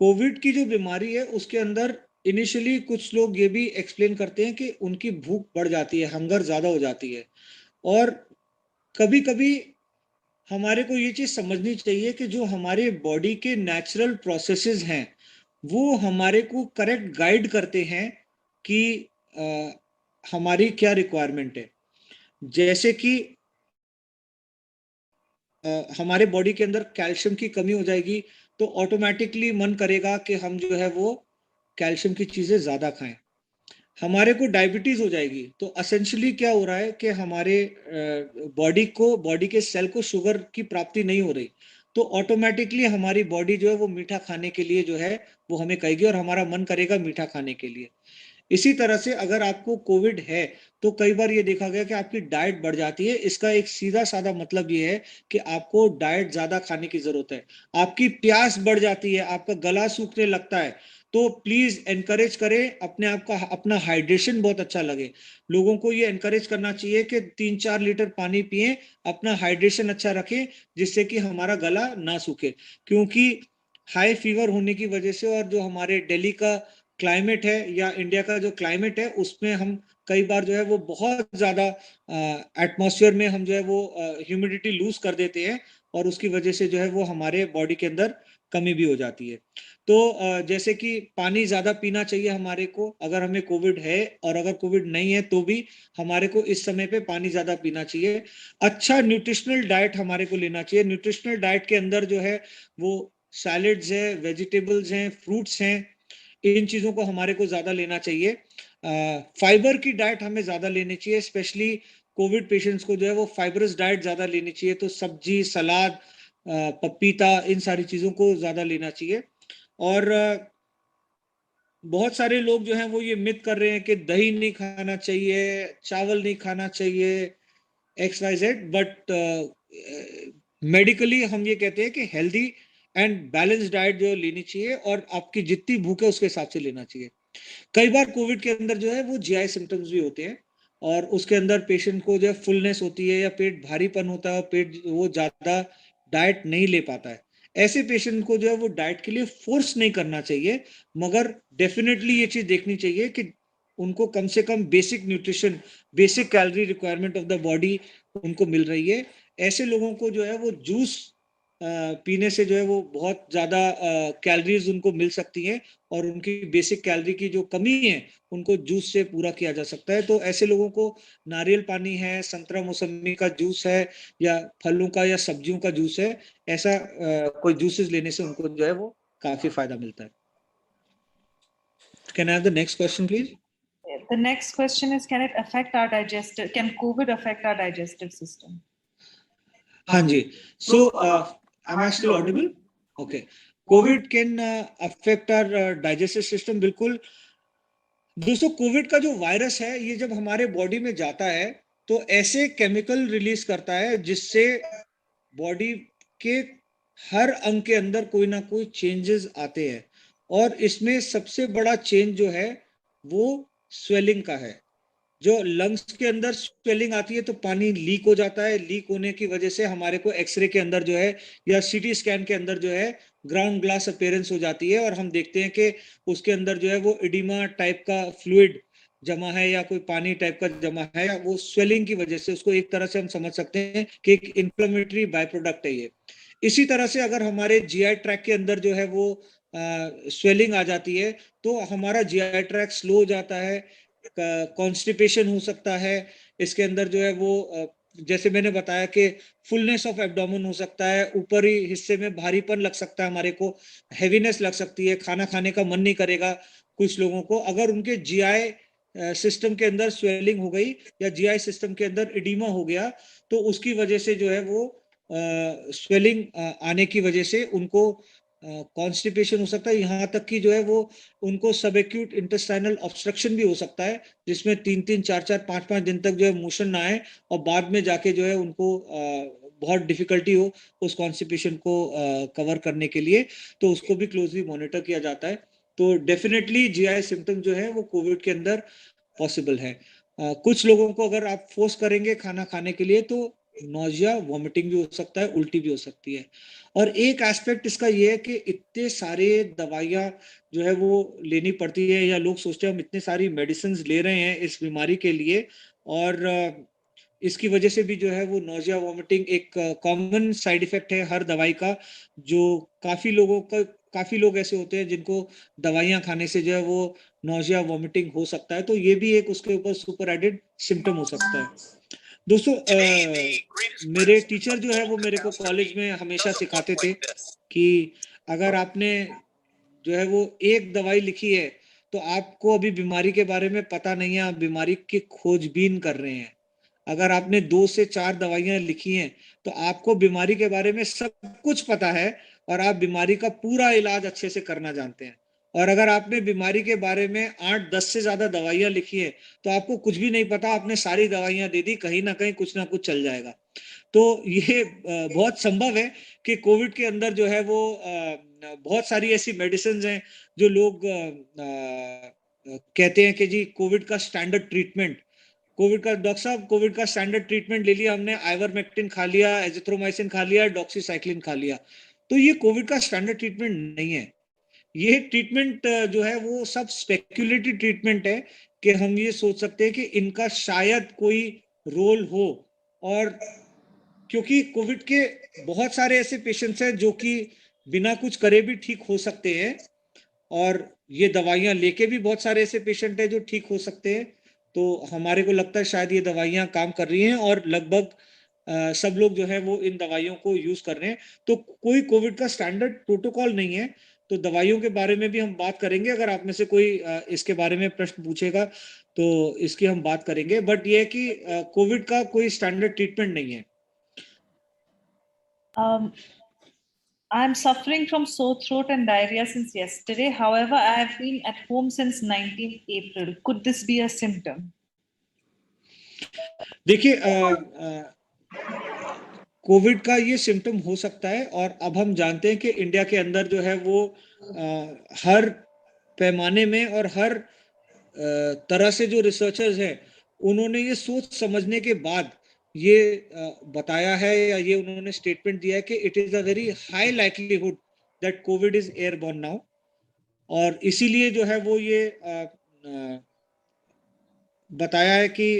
कोविड की जो बीमारी है उसके अंदर इनिशियली कुछ लोग ये भी एक्सप्लेन करते हैं कि उनकी भूख बढ़ जाती है, हंगर ज्यादा हो जाती है। और कभी कभी हमारे को ये चीज समझनी चाहिए कि जो हमारे बॉडी के नेचुरल प्रोसेसेस हैं वो हमारे को करेक्ट गाइड करते हैं कि हमारी क्या रिक्वायरमेंट है। जैसे कि हमारे बॉडी के अंदर कैल्शियम की कमी हो जाएगी तो ऑटोमेटिकली मन करेगा कि हम जो है वो कैल्शियम की चीजें ज्यादा खाएं। हमारे को डायबिटीज हो जाएगी तो असेंशियली क्या हो रहा है कि हमारे बॉडी के सेल को शुगर की प्राप्ति नहीं हो रही, तो ऑटोमेटिकली हमारी बॉडी जो है वो मीठा खाने के लिए जो है वो हमें कहेगी और हमारा मन करेगा मीठा खाने के लिए। इसी तरह से अगर आपको कोविड है तो कई बार ये देखा गया कि आपकी डाइट बढ़ जाती है। इसका एक सीधा साधा मतलब ये है कि आपको डाइट ज्यादा खाने की जरूरत है। आपकी प्यास बढ़ जाती है, आपका गला सूखने लगता है, तो प्लीज एनकरेज करें अपने आप का, अपना हाइड्रेशन बहुत अच्छा लगे। लोगों को ये एनकरेज करना चाहिए कि 3-4 लीटर पानी पिए, अपना हाइड्रेशन अच्छा रखें जिससे कि हमारा गला ना सूखे। क्योंकि हाई फीवर होने की वजह से और जो हमारे दिल्ली का क्लाइमेट है या इंडिया का जो क्लाइमेट है उसमें हम कई बार जो है वो बहुत ज्यादा एटमॉस्फेयर में हम जो है वो ह्यूमिडिटी लूज कर देते हैं और उसकी वजह से जो है वो हमारे बॉडी के अंदर कमी भी हो जाती है। तो जैसे कि पानी ज्यादा पीना चाहिए हमारे को, अगर हमें कोविड है और अगर कोविड नहीं है तो भी हमारे को इस समय पे पानी ज्यादा पीना चाहिए। अच्छा न्यूट्रिशनल डाइट हमारे को लेना चाहिए। न्यूट्रिशनल डाइट के अंदर जो है वो सैलेड्स है, वेजिटेबल्स हैं, फ्रूट्स हैं, इन चीजों को हमारे को ज्यादा लेना चाहिए। फाइबर की डाइट हमें ज्यादा लेनी चाहिए, स्पेशली कोविड पेशेंट्स को जो है वो फाइबरस डाइट ज्यादा लेनी चाहिए। तो सब्जी, सलाद, पपीता, इन सारी चीजों को ज्यादा लेना चाहिए। और बहुत सारे लोग जो हैं वो ये मिथ कर रहे हैं कि दही नहीं खाना चाहिए, चावल नहीं खाना चाहिए, XYZ, बट मेडिकली हम ये कहते हैं कि हेल्दी एंड बैलेंस डाइट जो लेनी चाहिए और आपकी जितनी भूख है उसके हिसाब से लेना चाहिए। कई बार कोविड के अंदर जो है वो GI सिम्टम्स भी होते हैं और उसके अंदर पेशेंट को जो है फुलनेस होती है या पेट भारीपन होता है, पेट वो ज्यादा डाइट नहीं ले पाता है। ऐसे पेशेंट को जो है वो डाइट के लिए फोर्स नहीं करना चाहिए, मगर डेफिनेटली ये चीज देखनी चाहिए कि उनको कम से कम basic nutrition, basic calorie requirement of the body उनको मिल रही है। ऐसे लोगों को जो है वो जूस पीने से जो है वो बहुत ज्यादा कैलोरीज उनको मिल सकती हैं, और उनकी बेसिक कैलोरी की जो कमी है उनको जूस से पूरा किया जा सकता है। तो ऐसे लोगों को नारियल पानी है, संतरा मौसमी का जूस है, या फलों का या सब्जियों का जूस है, ऐसा कोई जूसेस लेने से उनको जो है वो काफी फायदा मिलता है। Can I have the next question please? The next question is, can it affect our digestive, can COVID affect our digestive system? हाँ जी, so am I still audible? Okay. COVID can affect our digestive system, बिल्कुल। दोस्तों, Covid का जो virus है ये जब हमारे body में जाता है तो ऐसे केमिकल रिलीज करता है जिससे बॉडी के हर अंग के अंदर कोई ना कोई चेंजेस आते हैं, और इसमें सबसे बड़ा चेंज जो है वो स्वेलिंग का है। जो लंग्स के अंदर स्वेलिंग आती है तो पानी लीक हो जाता है, लीक होने की वजह से हमारे को एक्सरे के अंदर जो है या सीटी स्कैन के अंदर जो है ग्राउंड ग्लास अपीयरेंस हो जाती है, और हम देखते हैं कि उसके अंदर जो है वो इडिमा टाइप का फ्लूइड जमा है या कोई पानी टाइप का जमा है, वो स्वेलिंग की वजह से, उसको एक तरह से हम समझ सकते हैं कि एक इन्फ्लेमेटरी बाय प्रोडक्ट है ये। इसी तरह से अगर हमारे जीआई ट्रैक के अंदर जो है वो स्वेलिंग आ जाती है तो हमारा जीआई ट्रैक स्लो हो जाता है, कॉन्स्टिपेशन हो सकता है, इसके अंदर जो है वो जैसे मैंने बताया कि फुलनेस ऑफ एब्डोमेन हो सकता है, ऊपरी हिस्से में भारीपन लग सकता है, हमारे को हैवीनेस लग सकती है, खाना खाने का मन नहीं करेगा कुछ लोगों को। अगर उनके जीआई सिस्टम के अंदर स्वेलिंग हो गई या जीआई सिस्टम के अंदर इडीमा हो गया तो उसकी वजह से जो है वो स्वेलिंग आने की वजह से उनको कॉन्स्टिपेशन हो सकता है, यहाँ तक कि जो है वो उनको सब एक्यूट इंटेस्टाइनल ऑब्स्ट्रक्शन भी हो सकता है, जिसमें 3-3, 4-4, 5-5 दिन तक जो है मोशन ना आए और बाद में जाके जो है उनको बहुत डिफिकल्टी हो उस कॉन्स्टिपेशन को कवर करने के लिए, तो उसको भी क्लोजली मॉनिटर किया जाता है। तो डेफिनेटली जीआई सिम्टम जो है वो कोविड के अंदर पॉसिबल है। कुछ लोगों को अगर आप फोर्स करेंगे खाना खाने के लिए तो नोजिया, वॉमिटिंग भी हो सकता है, उल्टी भी हो सकती है। और एक एस्पेक्ट इसका ये है कि इतने सारे दवाइयाँ जो है वो लेनी पड़ती है, या लोग सोचते हैं हम इतने सारी मेडिसिन ले रहे हैं इस बीमारी के लिए, और इसकी वजह से भी जो है वो नोजिया वॉमिटिंग एक कॉमन साइड इफेक्ट है हर दवाई का, जो काफी लोग ऐसे होते हैं जिनको दवाइयाँ खाने से जो है वो नोजिया वॉमिटिंग हो सकता है, तो ये भी एक उसके ऊपर सुपर एडेड सिम्टम हो सकता है। दोस्तों, मेरे टीचर जो है वो मेरे को कॉलेज में हमेशा सिखाते थे कि अगर आपने जो है वो एक दवाई लिखी है तो आपको अभी बीमारी के बारे में पता नहीं है, आप बीमारी की खोजबीन कर रहे हैं। अगर आपने 2 से 4 दवाइयां लिखी हैं तो आपको बीमारी के बारे में सब कुछ पता है और आप बीमारी का पूरा इलाज अच्छे से करना जानते हैं। और अगर आपने बीमारी के बारे में 8-10 से ज्यादा दवाइयां लिखी है तो आपको कुछ भी नहीं पता, आपने सारी दवाइयां दे दी, कहीं ना कहीं कुछ ना कुछ चल जाएगा। तो ये बहुत संभव है कि कोविड के अंदर जो है वो बहुत सारी ऐसी मेडिसिन हैं जो लोग कहते हैं कि जी कोविड का स्टैंडर्ड ट्रीटमेंट, कोविड का डॉक्टर साहब कोविड का स्टैंडर्ड ट्रीटमेंट ले लिया हमने, आइवरमेक्टिन खा लिया, एजिथ्रोमाइसिन खा लिया, डॉक्सीसाइक्लिन खा लिया। तो ये कोविड का स्टैंडर्ड ट्रीटमेंट नहीं है। ये ट्रीटमेंट जो है वो सब स्पेक्युलेटिव ट्रीटमेंट है कि हम ये सोच सकते हैं कि इनका शायद कोई रोल हो, और क्योंकि कोविड के बहुत सारे ऐसे पेशेंट्स हैं जो कि बिना कुछ करे भी ठीक हो सकते हैं, और ये दवाइयां लेके भी बहुत सारे ऐसे पेशेंट हैं जो ठीक हो सकते हैं। तो हमारे को लगता है शायद ये दवाइयां काम कर रही हैं, और लगभग सब लोग जो है वो इन दवाइयों को यूज कर रहे हैं। तो कोई कोविड का स्टैंडर्ड प्रोटोकॉल नहीं है। तो दवाइयों के बारे में भी हम बात करेंगे, अगर आप में से कोई इसके बारे में प्रश्न पूछेगा तो इसकी हम बात करेंगे, बट ये है कि कोविड का कोई स्टैंडर्ड ट्रीटमेंट नहीं है। I'm suffering from sore throat and diarrhea since yesterday. However, I have been at home since 19th April. Could this be a symptom? देखिए, कोविड का ये सिम्टम हो सकता है, और अब हम जानते हैं कि इंडिया के अंदर जो है वो हर पैमाने में और हर तरह से जो रिसर्चर्स हैं उन्होंने ये सोच समझने के बाद ये बताया है या ये उन्होंने स्टेटमेंट दिया है कि it is a very high likelihood that Covid is airborne now, और इसीलिए जो है वो ये बताया है कि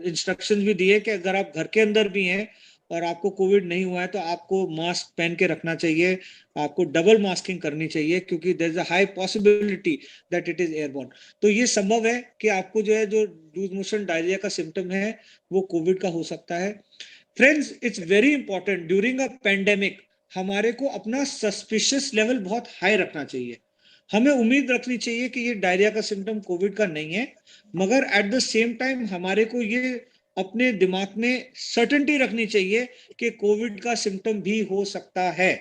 इंस्ट्रक्शंस भी दिए कि अगर आप घर के अंदर भी हैं और आपको कोविड नहीं हुआ है तो आपको मास्क पहन के रखना चाहिए, आपको डबल मास्किंग करनी चाहिए, क्योंकि there is a high possibility that it is airborne. तो ये संभव है कि आपको जो है जो लूज मोशन डायरिया का सिम्टम है वो कोविड का हो सकता है। Friends, it's very important during a pandemic हमारे को अपना सस्पिशियस लेवल बहुत हाई रखना चाहिए। हमें उम्मीद रखनी चाहिए कि ये डायरिया का सिम्टम कोविड का नहीं है, मगर एट द सेम टाइम हमारे को ये अपने दिमाग में सर्टेनिटी रखनी चाहिए कि कोविड का सिम्टम भी हो सकता है,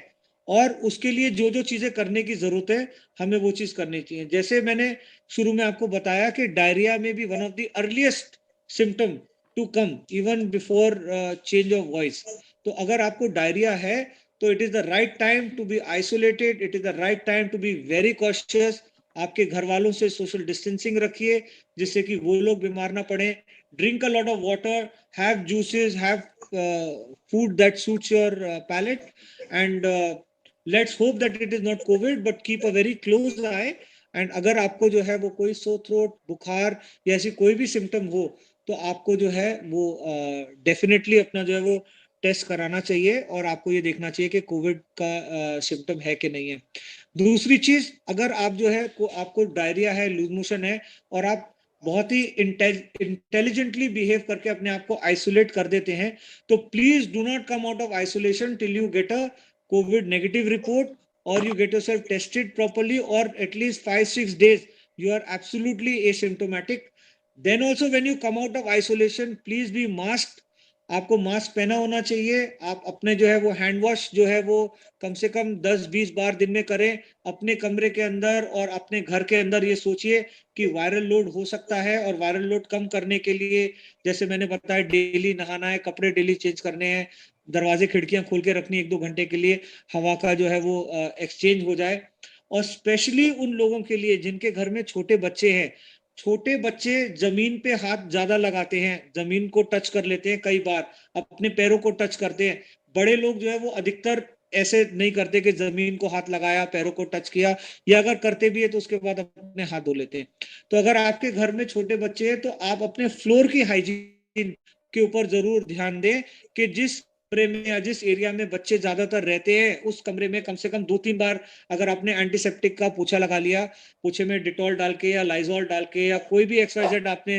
और उसके लिए जो जो चीजें करने की जरूरत है हमें वो चीज करनी चाहिए। जैसे मैंने शुरू में आपको बताया कि डायरिया में भी one of the earliest symptom to come even before change of voice. तो अगर आपको डायरिया है तो it is the right time to be isolated, it is the right time to be very cautious. आपके घर वालों से सोशल डिस्टेंसिंग रखिए जिससे कि वो लोग बीमार ना पड़े। Drink a lot of water, have juices, have food that suits your palate, and let's hope that it is not Covid but keep a very close eye. And अगर आपको जो है वो कोई सो थ्रोट, बुखार या ऐसी कोई भी सिम्टम हो तो आपको जो है वो डेफिनेटली अपना जो है वो टेस्ट कराना चाहिए, और आपको ये देखना चाहिए कि कोविड का सिम्टम है कि नहीं है। दूसरी चीज, अगर आप जो है आपको डायरिया है, लूज मोशन है, और आप बहुत ही इंटेलिजेंटली बिहेव करके अपने आप को आइसोलेट कर देते हैं, तो please do not come out of isolation till you get a Covid negative report, or you get yourself tested properly, or at least 5-6 days you are absolutely asymptomatic. Then also when you come out of isolation, please be masked. आपको mask पहना होना चाहिए। आप अपने जो है वो hand wash जो है वो कम से कम 10-20 बार दिन में करें अपने कमरे के अंदर और अपने घर के अंदर। ये सोचिए कि वायरल लोड हो सकता है, और वायरल लोड कम करने के लिए जैसे मैंने बताया डेली नहाना है, कपड़े डेली चेंज करने हैं, दरवाजे खिड़कियां खोल के रखनी 1-2 घंटे के लिए, हवा का जो है वो एक्सचेंज हो जाए। और स्पेशली उन लोगों के लिए जिनके घर में छोटे बच्चे हैं, छोटे बच्चे जमीन पे हाथ ज्यादा लगाते हैं, जमीन को टच कर लेते हैं, कई बार अपने पैरों को टच करते हैं। बड़े लोग जो है वो अधिकतर ऐसे नहीं करते कि जमीन को हाथ लगाया, पैरों को टच किया, या अगर करते भी है तो उसके बाद अपने हाथ धो लेते हैं। तो अगर आपके घर में छोटे बच्चे हैं तो आप अपने फ्लोर की हाइजीन के ऊपर जरूर ध्यान दें कि जिस कमरे में या जिस एरिया में बच्चे ज्यादातर रहते हैं उस कमरे में कम से कम 2-3 बार अगर आपने एंटीसेप्टिक का पोछा लगा लिया, पोछे में डिटॉल डाल के या लाइजॉल डाल के या कोई भी एक्सवाइजेड आपने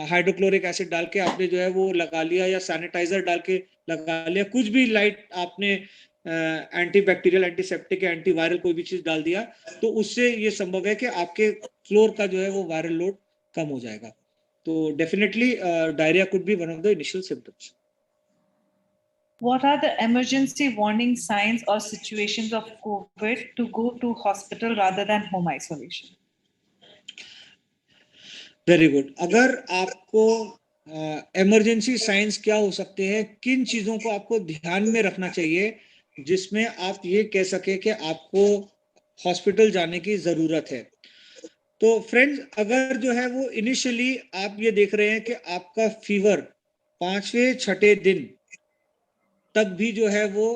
हाइड्रोक्लोरिक एसिड डाल के आपने जो है वो लगा लिया, या सैनिटाइजर डाल के लगा लिया, कुछ भी लाइट आपने एंटी बैक्टीरियल, एंटीसेप्टिक, एंटीवायरल कोई भी चीज डाल दिया, तो उससे ये संभव है कि आपके फ्लोर का जो है वो वायरल लोड कम हो जाएगा। तो definitely diarrhoea could be one of the initial symptoms. What are the emergency warning signs or situations of COVID to go to hospital rather than home isolation? Very good. अगर आपको emergency science क्या हो सकते हैं, किन चीजों को आपको ध्यान में रखना चाहिए जिसमें आप ये कह सके कि आपको हॉस्पिटल जाने की जरूरत है। तो फ्रेंड्स, अगर जो है वो इनिशियली आप ये देख रहे हैं कि आपका फीवर 5वें-6ठे दिन तक भी जो है वो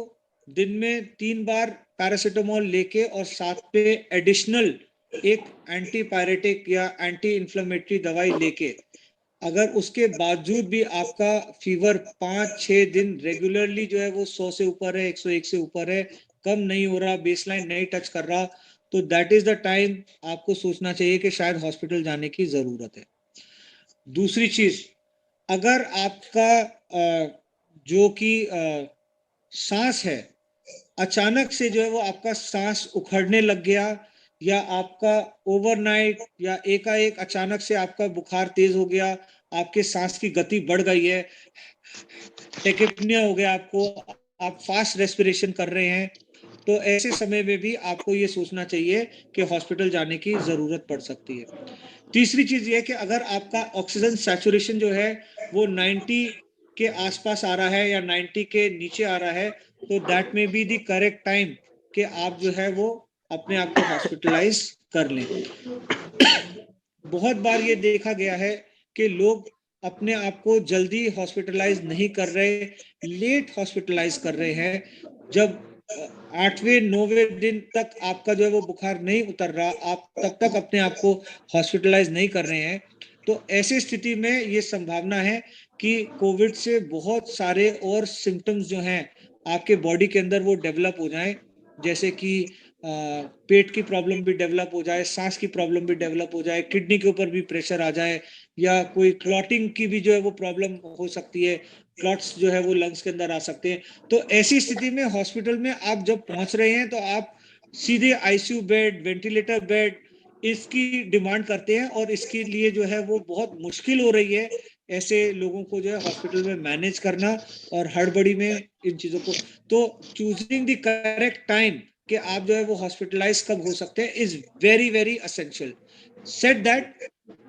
दिन में 3 बार पैरासिटामोल लेके और साथ पे एडिशनल एक एंटीपायरेटिक या एंटी इन्फ्लेमेटरी दवाई लेके, अगर उसके बावजूद भी आपका फीवर 5-6 दिन रेगुलरली जो है वो 100 से ऊपर है, 101 से ऊपर है, कम नहीं हो रहा, बेसलाइन नहीं टच कर रहा, तो दैट इज द टाइम आपको सोचना चाहिए कि शायद हॉस्पिटल जाने की जरूरत है। दूसरी चीज, अगर आपका जो कि सांस है, अचानक से जो है वो आपका सांस उखड़ने लग गया, या आपका ओवरनाइट या एकाएक अचानक से आपका बुखार तेज हो गया, आपके सांस की गति बढ़ गई है, टेकिपनिया हो गया आपको, आप फास्ट रेस्पिरेशन कर रहे हैं, तो ऐसे समय में भी आपको ये सोचना चाहिए कि हॉस्पिटल जाने की जरूरत पड़ सकती है। तीसरी चीज ये है कि अगर आपका ऑक्सीजन सैचुरेशन जो है वो 90 के आसपास आ रहा है या 90 के नीचे आ रहा है, तो दैट में बी द करेक्ट टाइम कि आप जो है वो अपने आप को हॉस्पिटलाइज कर लें। बहुत बार ये देखा गया है कि लोग अपने आप को जल्दी हॉस्पिटलाइज नहीं कर रहे, लेट हॉस्पिटलाइज कर रहे हैं। जब 8वें 9वें दिन तक आपका जो है वो बुखार नहीं उतर रहा, आप तब तक अपने आप को हॉस्पिटलाइज नहीं कर रहे हैं, तो ऐसी स्थिति में ये संभावना है कि कोविड से बहुत सारे और सिम्टम्स जो हैं आपके बॉडी के अंदर वो डेवलप हो जाएं, जैसे कि पेट की प्रॉब्लम भी डेवलप हो जाए, सांस की प्रॉब्लम भी डेवलप हो जाए, किडनी के ऊपर भी प्रेशर आ जाए, या कोई क्लॉटिंग की भी जो है वो प्रॉब्लम हो सकती है, क्लॉट्स जो है वो लंग्स के अंदर आ सकते हैं। तो ऐसी स्थिति में हॉस्पिटल में आप जब पहुंच रहे हैं तो आप सीधे आईसीयू बेड, वेंटिलेटर बेड इसकी डिमांड करते हैं, और इसके लिए जो है वो बहुत मुश्किल हो रही है ऐसे लोगों को जो है हॉस्पिटल में मैनेज करना और हड़बड़ी में इन चीजों को। तो चूजिंग द करेक्ट टाइम कि आप जो है वो हॉस्पिटलाइज कब हो सकते हैं is very very essential. Said that,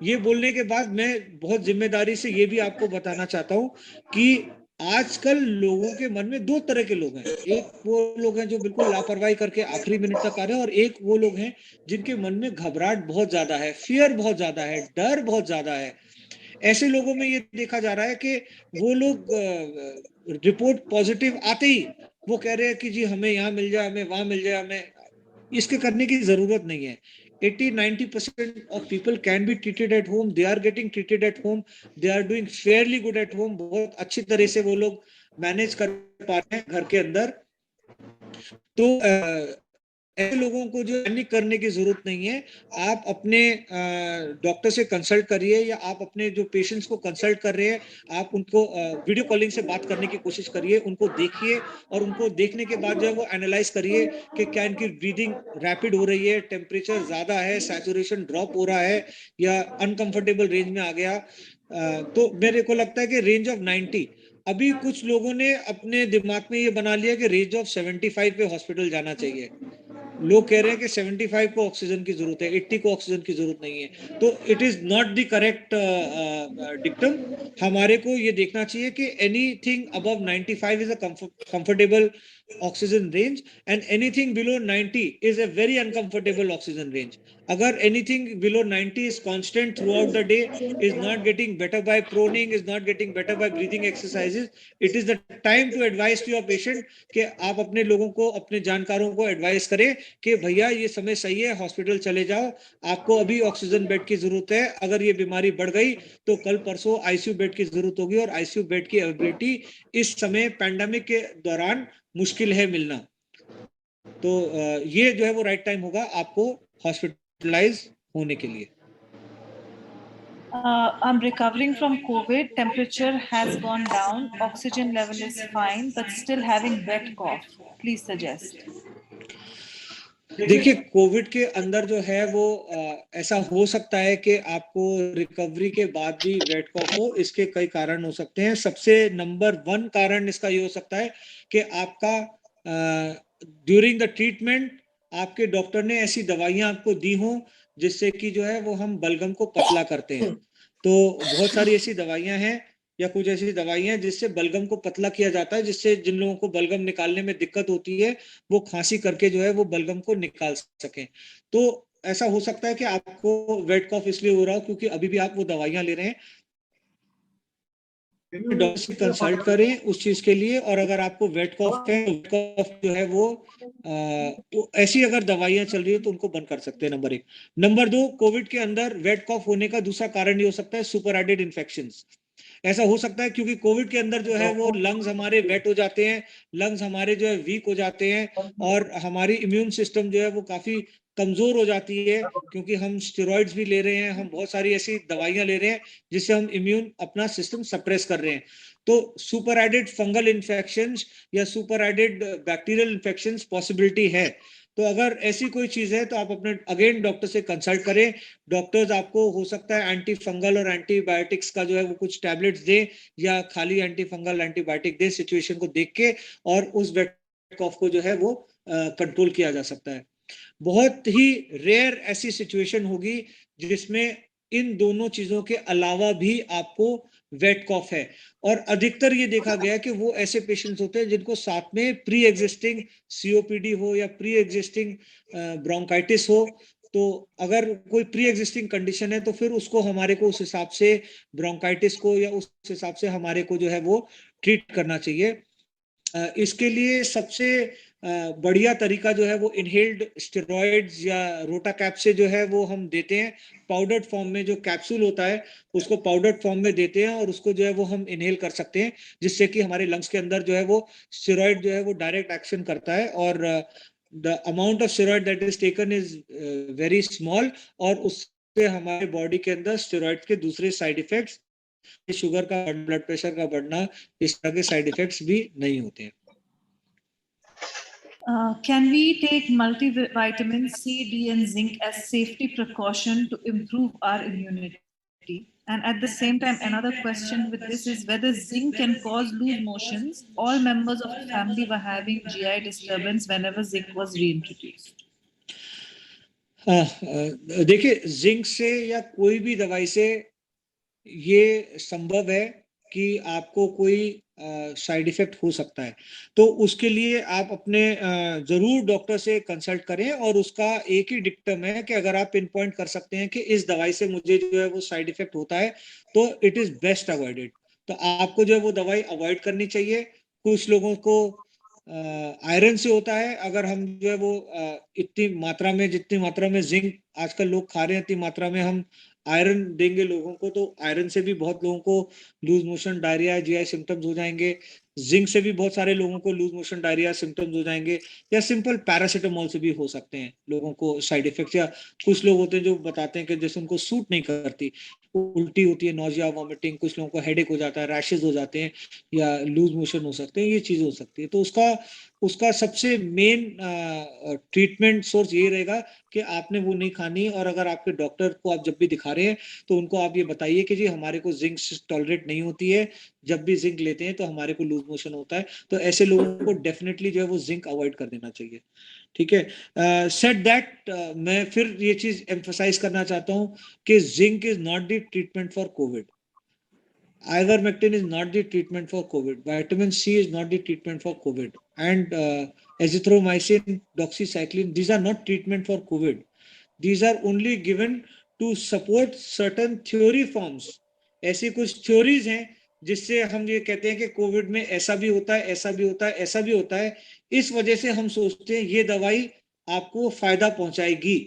ये बोलने के बाद मैं बहुत जिम्मेदारी से ये भी आपको बताना चाहता हूं कि आजकल लोगों के मन में दो तरह के लोग हैं। एक वो लोग हैं जो बिल्कुल लापरवाही करके आखिरी मिनट तक आ रहे हैं, और एक वो लोग हैं जिनके मन में घबराहट बहुत ज्यादा है, फियर बहुत ज्यादा है, डर बहुत ज्यादा है। ऐसे लोगों में ये देखा जा रहा है कि वो लोग रिपोर्ट पॉजिटिव आते ही वो कह रहे हैं कि जी हमें यहाँ मिल जाए, हमें वहां मिल जाए, हमें इसके करने की जरूरत नहीं है। 80-90% of people can be treated at home. They are getting treated at home. They are doing fairly good at home. बहुत अच्छी तरह से वो लोग मैनेज कर पा रहे हैं घर के अंदर। तो ऐसे लोगों को जो पैनिक करने की जरूरत नहीं है। आप अपने डॉक्टर से कंसल्ट करिए, या आप अपने जो पेशेंट्स को कंसल्ट कर रहे हैं, आप उनको वीडियो कॉलिंग से बात करने की कोशिश करिए, उनको देखिए, और उनको देखने के बाद जो है वो एनालाइज करिए कि क्या इनकी ब्रीदिंग रैपिड हो रही है, टेम्परेचर ज्यादा है, सैचुरेशन ड्रॉप हो रहा है, या अनकंफर्टेबल रेंज में आ गया। तो मेरे को लगता है कि रेंज ऑफ 90, अभी कुछ लोगों ने अपने दिमाग में ये बना लिया कि रेंज ऑफ 75 पे हॉस्पिटल जाना चाहिए। लोग कह रहे हैं कि 75 को ऑक्सीजन की जरूरत है, 80 को ऑक्सीजन की जरूरत नहीं है। तो it is not the correct dictum. हमारे को ये देखना चाहिए कि anything above 95 is a comfortable oxygen range, and anything below 90 is a very uncomfortable oxygen range. अगर anything below 90 is constant throughout the day, is not getting better by proning, is not getting better by breathing exercises, it is the time to advise to your patient कि आप अपने लोगों को, अपने जानकारों को advice करें कि भैया ये समय सही है, हॉस्पिटल चले जाओ, आपको अभी ऑक्सीजन बेड की जरूरत है, अगर ये बीमारी बढ़ गई तो कल परसों आईसीयू बेड की जरूरत होगी, और आईसीयू बेड की अवेलेबिलिटी इस समय पैंडेमिक के दौरान मुश्किल है मिलना। तो ये जो है वो राइट टाइम होगा आपको हॉस्पिटलाइज होने के लिए। I'm recovering from COVID. Temperature has gone down. Oxygen level is fine, but still having wet cough. Please suggest. देखिए, कोविड के अंदर जो है वो ऐसा हो सकता है कि आपको रिकवरी के बाद भी वेट कॉफ हो। इसके कई कारण हो सकते हैं। सबसे नंबर 1 कारण इसका ये हो सकता है कि आपका ड्यूरिंग द ट्रीटमेंट आपके डॉक्टर ने ऐसी दवाइयां आपको दी हों जिससे कि जो है वो हम बलगम को पतला करते हैं। तो बहुत सारी ऐसी दवाइयां हैं, या कुछ ऐसी दवाइयां हैं जिससे बलगम को पतला किया जाता है, जिससे जिन लोगों को बलगम निकालने में दिक्कत होती है वो खांसी करके जो है वो बलगम को निकाल सकें। तो ऐसा हो सकता है कि आपको वेट कॉफ इसलिए हो रहा हो क्योंकि अभी भी आप वो दवाइयां ले रहे हैं। डॉक्टर से कंसल्ट करें उस चीज के लिए, और अगर आपको वेट कॉफ है, वेट कॉफ जो है वो ऐसी अगर दवाइयां चल रही है तो उनको बंद कर सकते हैं, नंबर 1। नंबर 2, कोविड के अंदर वेट कॉफ होने का दूसरा कारण ये हो सकता है सुपर एडेड इन्फेक्शंस। ऐसा हो सकता है क्योंकि कोविड के अंदर जो है वो लंग्स हमारे वेट हो जाते हैं, लंग्स हमारे जो है वीक हो जाते हैं, और हमारी इम्यून सिस्टम जो है वो काफी कमजोर हो जाती है, क्योंकि हम स्टेरॉइड्स भी ले रहे हैं, हम बहुत सारी ऐसी दवाइयां ले रहे हैं जिससे हम इम्यून अपना सिस्टम सप्रेस कर रहे हैं। तो सुपर एडेड फंगल इन्फेक्शंस या super added bacterial infections possibility है। तो अगर ऐसी कोई चीज है तो आप अपने अगेन डॉक्टर से कंसल्ट करें। डॉक्टर्स आपको हो सकता है एंटी फंगल और एंटीबायोटिक्स का जो है वो कुछ टैबलेट्स दे, या खाली एंटी फंगल एंटीबायोटिक दे, सिचुएशन को देख के, और उस वेट कॉफ को जो है वो कंट्रोल किया जा सकता है। बहुत ही रेयर ऐसी सिचुएशन होगी जिसमें इन दोनों चीजों के अलावा भी आपको वेट कॉफ है, और अधिकतर ये देखा गया कि वो ऐसे पेशेंट्स होते हैं जिनको साथ में प्री एग्जिस्टिंग सीओपीडी हो या प्री एग्जिस्टिंग ब्रोंकाइटिस हो। तो अगर कोई प्री एग्जिस्टिंग कंडीशन है तो फिर उसको हमारे को उस हिसाब से ब्रोंकाइटिस को या उस हिसाब से हमारे को जो है वो ट्रीट करना चाहिए। इसके लिए सबसे बढ़िया तरीका जो है वो इनहेल्ड स्टेरॉइड्स या रोटाकैप से जो है वो हम देते हैं। पाउडर्ड फॉर्म में जो कैप्सूल होता है उसको पाउडर्ड फॉर्म में देते हैं और उसको जो है वो हम इनहेल कर सकते हैं, जिससे कि हमारे लंग्स के अंदर जो है वो स्टेरॉइड जो है वो डायरेक्ट एक्शन करता है और the amount of steroid that is taken is very small और उससे हमारे बॉडी के अंदर स्टेरॉइड के दूसरे साइड इफेक्ट्स, शुगर का, ब्लड प्रेशर का बढ़ना, इस तरह के साइड इफेक्ट्स भी नहीं होते हैं। Can we take multivitamin C, D, and zinc as safety precaution to improve our immunity? And at the same time, another question with this is whether zinc can cause loose motions. All members of the family were having GI disturbance whenever zinc was reintroduced. देखिए, zinc से या कोई भी दवाई से ये संभव है कि आपको कोई साइड इफेक्ट हो सकता है, तो उसके लिए आप अपने जरूर डॉक्टर से कंसल्ट करें और उसका एक ही डिक्टम है कि अगर आप पिन पॉइंट कर सकते हैं कि इस दवाई से मुझे जो है वो साइड इफेक्ट होता है तो इट इज बेस्ट अवॉइडेड, तो आपको जो है वो दवाई अवॉइड करनी चाहिए। कुछ लोगों को आयरन से होता है, अगर हम जो है वो इतनी मात्रा में, जितनी मात्रा में जिंक आजकल लोग खा रहे हैं इतनी मात्रा में हम आयरन देंगे लोगों को, तो आयरन से भी बहुत लोगों को loose motion, diarrhoea, GI symptoms हो जाएंगे। जिंक से भी बहुत सारे लोगों को लूज मोशन, डायरिया सिम्टम्स हो जाएंगे, या सिंपल पैरासिटामोल से भी हो सकते हैं लोगों को साइड इफेक्ट्स। या कुछ लोग होते हैं जो बताते हैं कि जैसे उनको सूट नहीं करती, उल्टी होती है, नोजिया, वॉमिटिंग, कुछ लोगों को हेडेक हो जाता है, रैशेज हो जाते हैं या लूज मोशन हो सकते हैं, ये चीजें हो सकती है। तो उसका सबसे मेन ट्रीटमेंट सोर्स यही रहेगा कि आपने वो नहीं खानी। और अगर आपके डॉक्टर को आप जब भी दिखा रहे हैं तो उनको आप ये बताइए कि जी हमारे को जिंक टॉलरेट नहीं होती है, जब भी जिंक लेते हैं तो हमारे को लूज मोशन होता है, तो ऐसे लोगों को डेफिनेटली जो है वो जिंक अवॉइड कर देना चाहिए। ठीक है, सेड दैट मैं फिर ये चीज एम्फसाइज करना चाहता हूँ कि zinc is not the treatment for Covid, ivermectin is not the treatment for COVID. Vitamin C is not the treatment for COVID. And azithromycin, doxycycline, these are not treatment for COVID. These are only given to support certain theory forms. ऐसी कुछ theories हैं जिससे हम ये कहते हैं कि Covid में ऐसा भी होता है, ऐसा भी होता है, ऐसा भी होता है, इस वजह से हम सोचते हैं ये दवाई आपको फायदा पहुंचाएगी।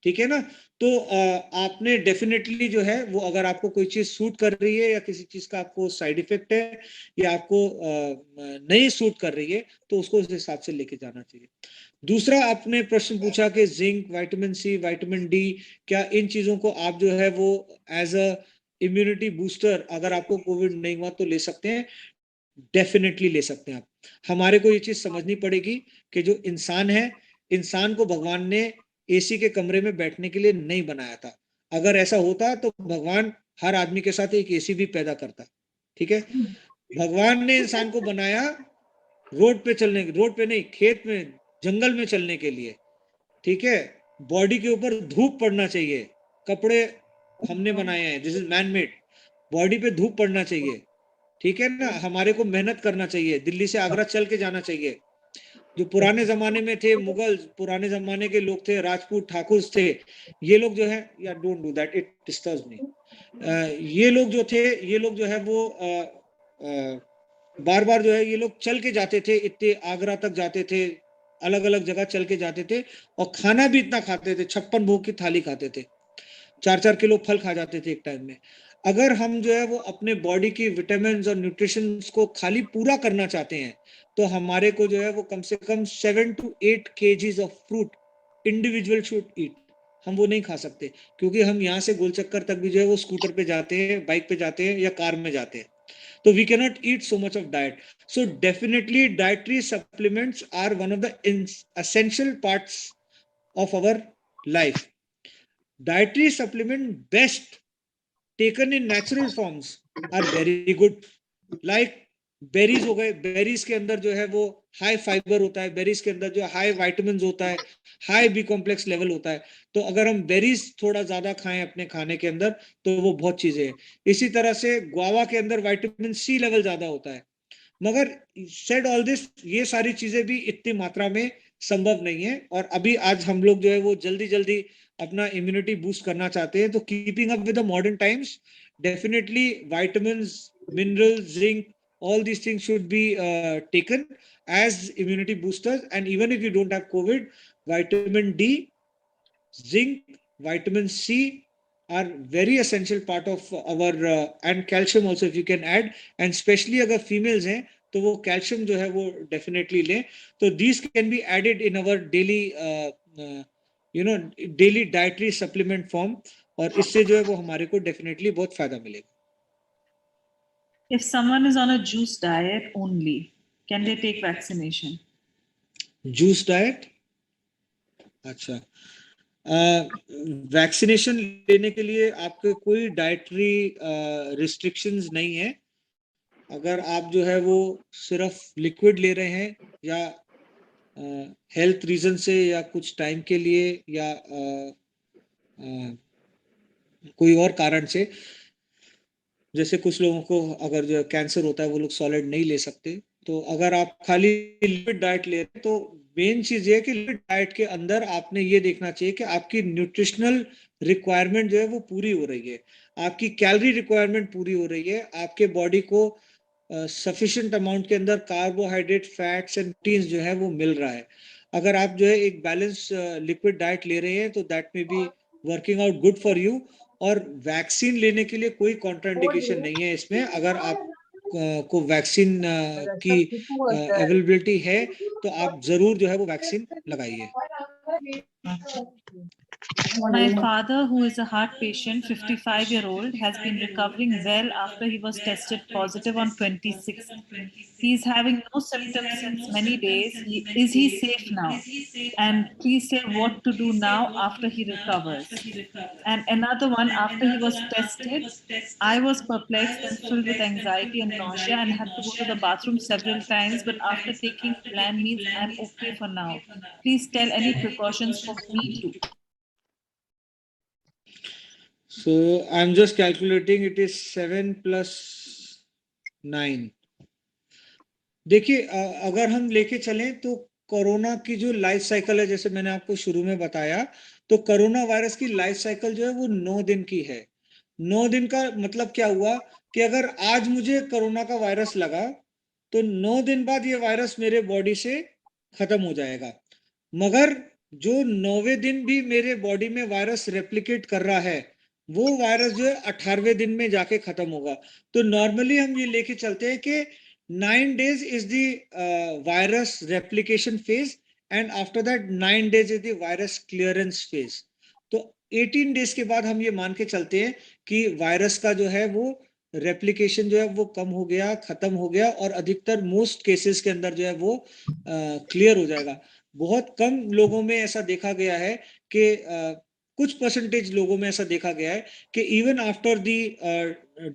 ठीक है ना, तो आपने डेफिनेटली जो है वो, अगर आपको कोई चीज सूट कर रही है या किसी चीज का आपको साइड इफेक्ट है या आपको नहीं सूट कर रही है तो उसको उस हिसाब से लेके जाना चाहिए। दूसरा आपने प्रश्न पूछा कि zinc, vitamin C, vitamin D, क्या इन चीजों को आप जो है वो एज अ इम्यूनिटी बूस्टर अगर आपको कोविड नहीं हुआ तो ले सकते हैं? डेफिनेटली ले सकते हैं आप। हमारे को ये चीज समझनी पड़ेगी कि जो इंसान है, इंसान को भगवान ने एसी के कमरे में बैठने के लिए नहीं बनाया था। अगर ऐसा होता तो भगवान हर आदमी के साथ एक एसी भी पैदा करता। ठीक है, भगवान ने इंसान को बनाया रोड पे चलने, रोड पे नहीं, खेत में, जंगल में चलने के लिए। ठीक है, बॉडी के ऊपर धूप पड़ना चाहिए, कपड़े हमने बनाए हैं, this is man made, body पे धूप पड़ना चाहिए। ठीक है ना, हमारे को मेहनत करना चाहिए, दिल्ली से आगरा चल के जाना चाहिए। जो पुराने जमाने में थे मुगल, पुराने जमाने के लोग थे, राजपूत ठाकुर थे, ये लोग जो है, या don't do that, it disturbs me, ये लोग जो थे, ये लोग जो है वो बार बार जो है ये लोग चल के जाते थे, इतने आगरा तक जाते थे, अलग अलग जगह चल के जाते थे, और खाना भी इतना खाते थे, 56 भोग की थाली खाते थे, 4-4 किलो फल खा जाते थे एक टाइम में। अगर हम जो है वो अपने बॉडी की विटामिन और न्यूट्रिशन को खाली पूरा करना चाहते हैं तो हमारे को जो है वो कम से कम 7 to 8 kgs of fruit individual should eat. हम वो नहीं खा सकते क्योंकि हम यहाँ से गोल चक्कर तक भी जो है वो स्कूटर पे जाते हैं, बाइक पे जाते हैं या कार में जाते हैं, तो we can not eat so much of diet. So definitely dietary supplements are one of the essential parts of our life. Dietary supplement best taken in natural forms are very good. Like berries हो गए, berries के अंदर जो है वो high fibre होता है, berries के अंदर जो हाई विटामिन होता है, हाई बी कॉम्प्लेक्स लेवल होता है, तो अगर हम बेरीज थोड़ा ज्यादा खाएं अपने खाने के अंदर तो वो बहुत चीजें हैं। इसी तरह से गुआवा के अंदर विटामिन सी लेवल ज्यादा होता है। मगर सेड ऑल दिस, ये सारी चीजें भी इतनी मात्रा में संभव नहीं है। और अभी आज हम लोग जो है वो जल्दी जल्दी अपना इम्यूनिटी बूस्ट करना चाहते हैं, तो keeping up with the modern times, definitely vitamins, minerals, zinc, all these things should be taken as immunity boosters. And even if you don't have COVID, vitamin D, zinc, vitamin C are very essential part of our and calcium also if you can add, and especially अगर females हैं तो वो calcium जो है वो definitely लें। तो these can be added in our daily daily dietary supplement form, और इससे जो है वो हमारे को definitely बहुत फायदा मिलेगा। If someone is on a juice diet only, can they take vaccination? Juice diet, अच्छा, वैक्सीनेशन लेने के लिए आपके कोई डाइटरी रिस्ट्रिक्शंस नहीं है। अगर आप जो है वो सिर्फ लिक्विड ले रहे हैं या हेल्थ रीजन से या कुछ टाइम के लिए या कोई और कारण से, जैसे कुछ लोगों को अगर जो कैंसर होता है वो लोग सॉलिड नहीं ले सकते, तो अगर आप खाली लिक्विड डाइट ले रहे हैं तो मेन चीज ये है कि लिक्विड डाइट के अंदर आपने ये देखना चाहिए कि आपकी न्यूट्रिशनल रिक्वायरमेंट जो है वो पूरी हो रही है, आपकी कैलोरी रिक्वायरमेंट पूरी हो रही है, आपके बॉडी को सफिशिएंट अमाउंट के अंदर कार्बोहाइड्रेट, फैट्स एंड प्रोटीन्स जो है वो मिल रहा है। अगर आप जो है एक बैलेंस लिक्विड डाइट ले रहे हैं तो दैट में be working out good for you. और वैक्सीन लेने के लिए कोई कॉन्ट्राइंडिकेशन नहीं है इसमें। अगर आप को वैक्सीन की अवेलेबिलिटी है तो आप जरूर जो है वो वैक्सीन लगाइए। My father, who is a heart patient, 55-year-old, has been recovering well after he was tested positive on 26th. He is having no symptoms since many days. Is he safe now? And please say what to do now after he recovers. And another one, after he was tested, I was perplexed and filled with anxiety and nausea and had to go to the bathroom several times. But after taking bland meals, I'm okay for now. Please tell any precautions for me too. So I'm just calculating, it is 7 + 9. देखिए, अगर हम लेके चलें तो corona की जो life cycle है, जैसे मैंने आपको शुरू में बताया, तो कोरोना वायरस की लाइफ साइकिल जो है वो 9 दिन की है। 9 दिन का मतलब क्या हुआ कि अगर आज मुझे कोरोना का वायरस लगा तो 9 दिन बाद ये वायरस मेरे बॉडी से खत्म हो जाएगा। मगर जो 9वें दिन भी मेरे बॉडी में वायरस रेप्लिकेट कर रहा है, वो वायरस जो है 18वें दिन में जाके खत्म होगा। तो नॉर्मली हम ये लेके चलते हैं कि 9 days is the virus replication phase, and after that 9 days is the virus clearance phase. तो 18 days के बाद हम ये मान के चलते हैं कि वायरस का जो है वो रेप्लिकेशन जो है वो कम हो गया, खत्म हो गया, और अधिकतर मोस्ट केसेस के अंदर जो है वो क्लियर हो जाएगा। बहुत कम लोगों में ऐसा देखा गया है कि कुछ परसेंटेज लोगों में ऐसा देखा गया है कि इवन आफ्टर दी